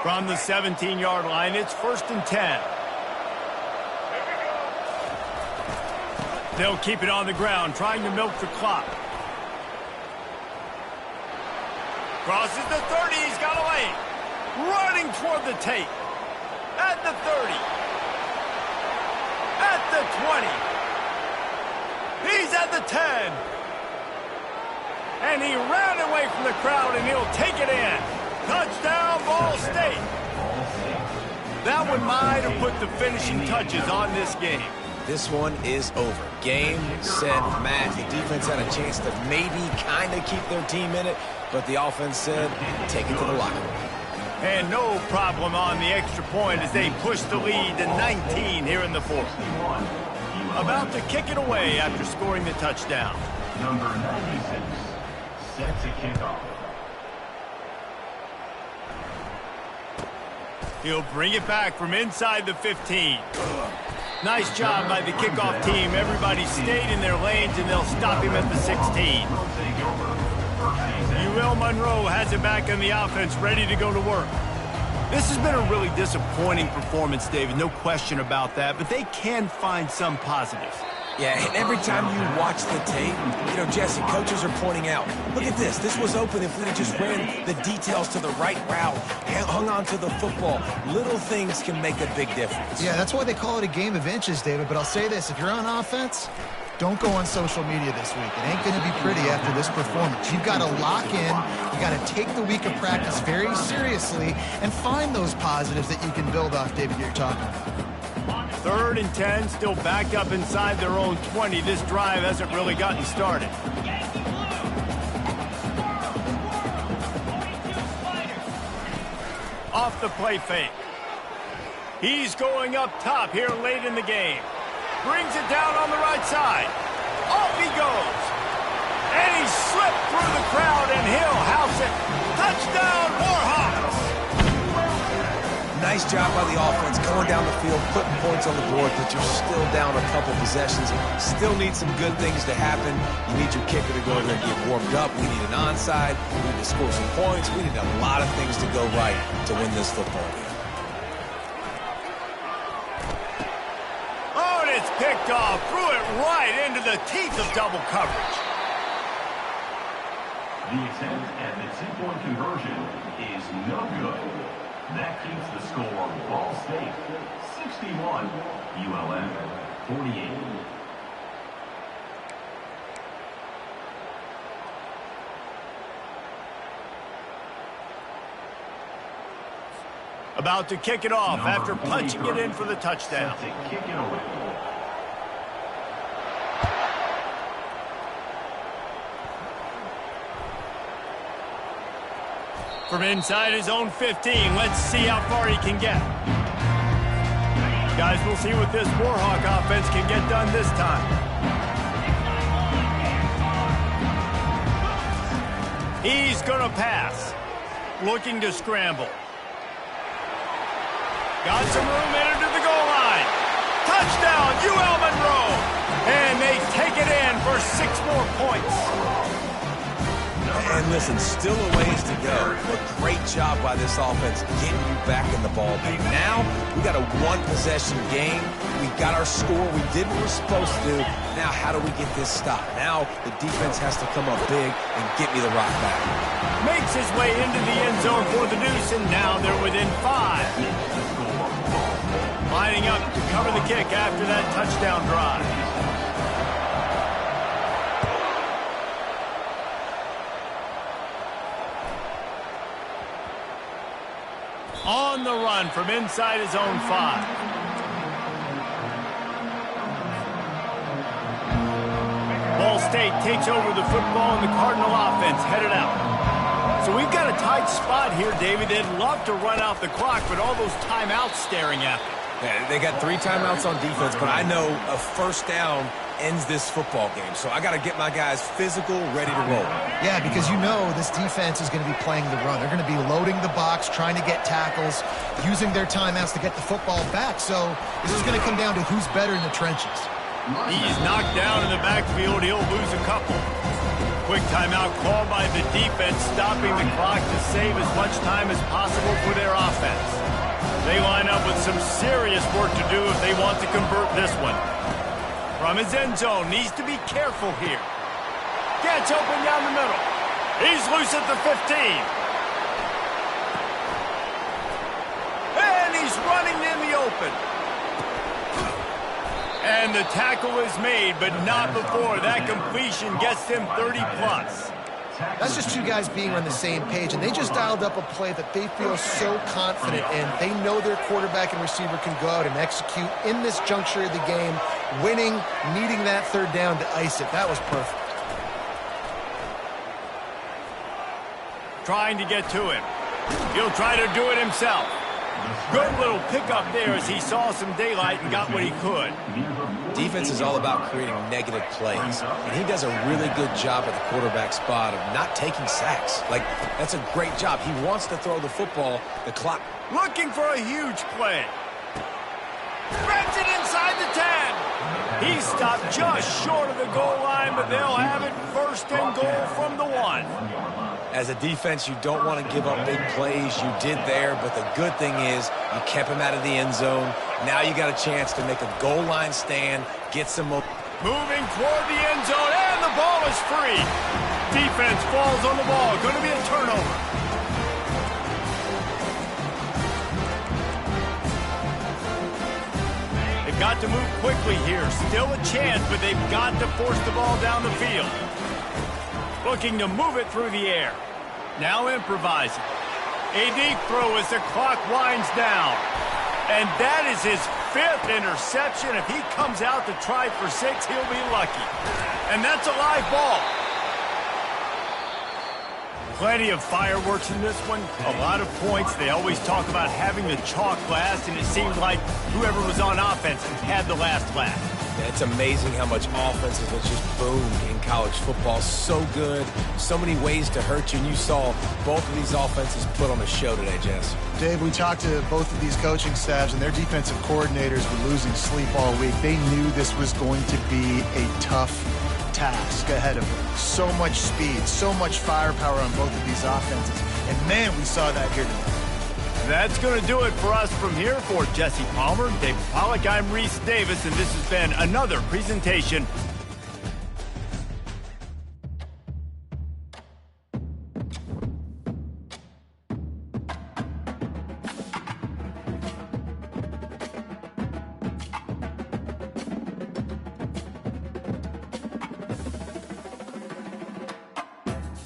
From the 17-yard line, it's 1st and 10. They'll keep it on the ground, trying to milk the clock. Crosses the 30, he's got a lane. Running toward the tape. At the 30. At the 20. He's at the 10. And he ran away from the crowd, and he'll take it in. Touchdown, Ball State. That one might have put the finishing touches on this game. This one is over. Game, set, match. The defense had a chance to maybe kind of keep their team in it, but the offense said, take it to the locker room. And no problem on the extra point as they push the lead to 19 here in the 4th. About to kick it away after scoring the touchdown. Number 96, set to kick off. He'll bring it back from inside the 15. Nice job by the kickoff team. Everybody stayed in their lanes, and they'll stop him at the 16. UL Monroe has it back in the offense, ready to go to work. This has been a really disappointing performance, David, no question about that, but they can find some positives. Yeah, and every time you watch the tape, you know, Jesse, coaches are pointing out, look at this. This was open if we'd have just ran the details to the right route, hung on to the football. Little things can make a big difference. Yeah, that's why they call it a game of inches, David. But I'll say this, if you're on offense, don't go on social media this week. It ain't going to be pretty after this performance. You've got to lock in. You got to take the week of practice very seriously and find those positives that you can build off, David, you're talking about. 3rd and 10, still backed up inside their own 20. This drive hasn't really gotten started. Off the play fake. He's going up top here late in the game. Brings it down on the right side. Off he goes. And he slipped through the crowd, and he'll house it. Touchdown, Warhawks! Nice job by the offense going down the field, putting points on the board, but you're still down a couple possessions. Still need some good things to happen. You need your kicker to go there and get warmed up. We need an onside. We need to score some points. We need a lot of things to go right to win this football game. Oh, and it's picked off. Threw it right into the teeth of double coverage. The attempt at the two-point conversion is no good. That keeps the score Ball State 61, ULM 48. About to kick it off after punching it in for the touchdown. Set to kick it away. From inside his own 15, let's see how far he can get. Guys, we'll see what this Warhawk offense can get done this time. He's going to pass. Looking to scramble. Got some room into the goal line. Touchdown, UL Monroe. And they take it in for 6 more points. And listen, still a ways to go, but great job by this offense getting you back in the ball game. Now, we got a one-possession game. We got our score. We did what we're supposed to do. Now, how do we get this stopped? Now, the defense has to come up big and get me the rock back. Makes his way into the end zone for the deuce, and now they're within 5. Lining up to cover the kick after that touchdown drive. On the run from inside his own 5. Ball State takes over the football, and the Cardinal offense headed out. So we've got a tight spot here, David. They'd love to run out the clock, but all those timeouts staring at them. Yeah, they got 3 timeouts on defense, but I know a first down ends this football game. So I got to get my guys physical, ready to roll. Yeah, because you know this defense is going to be playing the run. They're going to be loading the box, trying to get tackles, using their timeouts to get the football back. So this is going to come down to who's better in the trenches. He's knocked down in the backfield. He'll lose a couple. Quick timeout called by the defense, stopping the clock to save as much time as possible for their offense. They line up with some serious work to do if they want to convert this one. From his end zone, needs to be careful here. Gets open down the middle. He's loose at the 15. And he's running in the open. And the tackle is made, but not before that completion gets him 30+. That's just 2 guys being on the same page, and they just dialed up a play that they feel so confident in. They know their quarterback and receiver can go out and execute in this juncture of the game, winning, needing that 3rd down to ice it. That was perfect. Trying to get to him. He'll try to do it himself. Good little pickup there as he saw some daylight and got what he could. Defense is all about creating negative plays, and he does a really good job at the quarterback spot of not taking sacks. Like, that's a great job. He wants to throw the football. The clock. Looking for a huge play. Threads it inside the 10. He stopped just short of the goal line, but they'll have it first and goal from the 1. As a defense, you don't want to give up big plays. You did there, but the good thing is you kept him out of the end zone. Now you got a chance to make a goal line stand, get some more. Moving toward the end zone, and the ball is free. Defense falls on the ball. Going to be a turnover. They've got to move quickly here. Still a chance, but they've got to force the ball down the field. Looking to move it through the air. Now improvising. A deep throw as the clock winds down. And that is his 5th interception. If he comes out to try for 6, he'll be lucky. And that's a live ball. Plenty of fireworks in this one. A lot of points. They always talk about having the chalk last, and it seemed like whoever was on offense had the last laugh. It's amazing how much offenses have just boomed in college football. So good, so many ways to hurt you, and you saw both of these offenses put on a show today, Jess. Dave, we talked to both of these coaching staffs, and their defensive coordinators were losing sleep all week. They knew this was going to be a tough task ahead of them. So much speed, so much firepower on both of these offenses. And, man, we saw that here tonight. That's going to do it for us from here. For Jesse Palmer, David Pollack, I'm Reese Davis, and this has been another presentation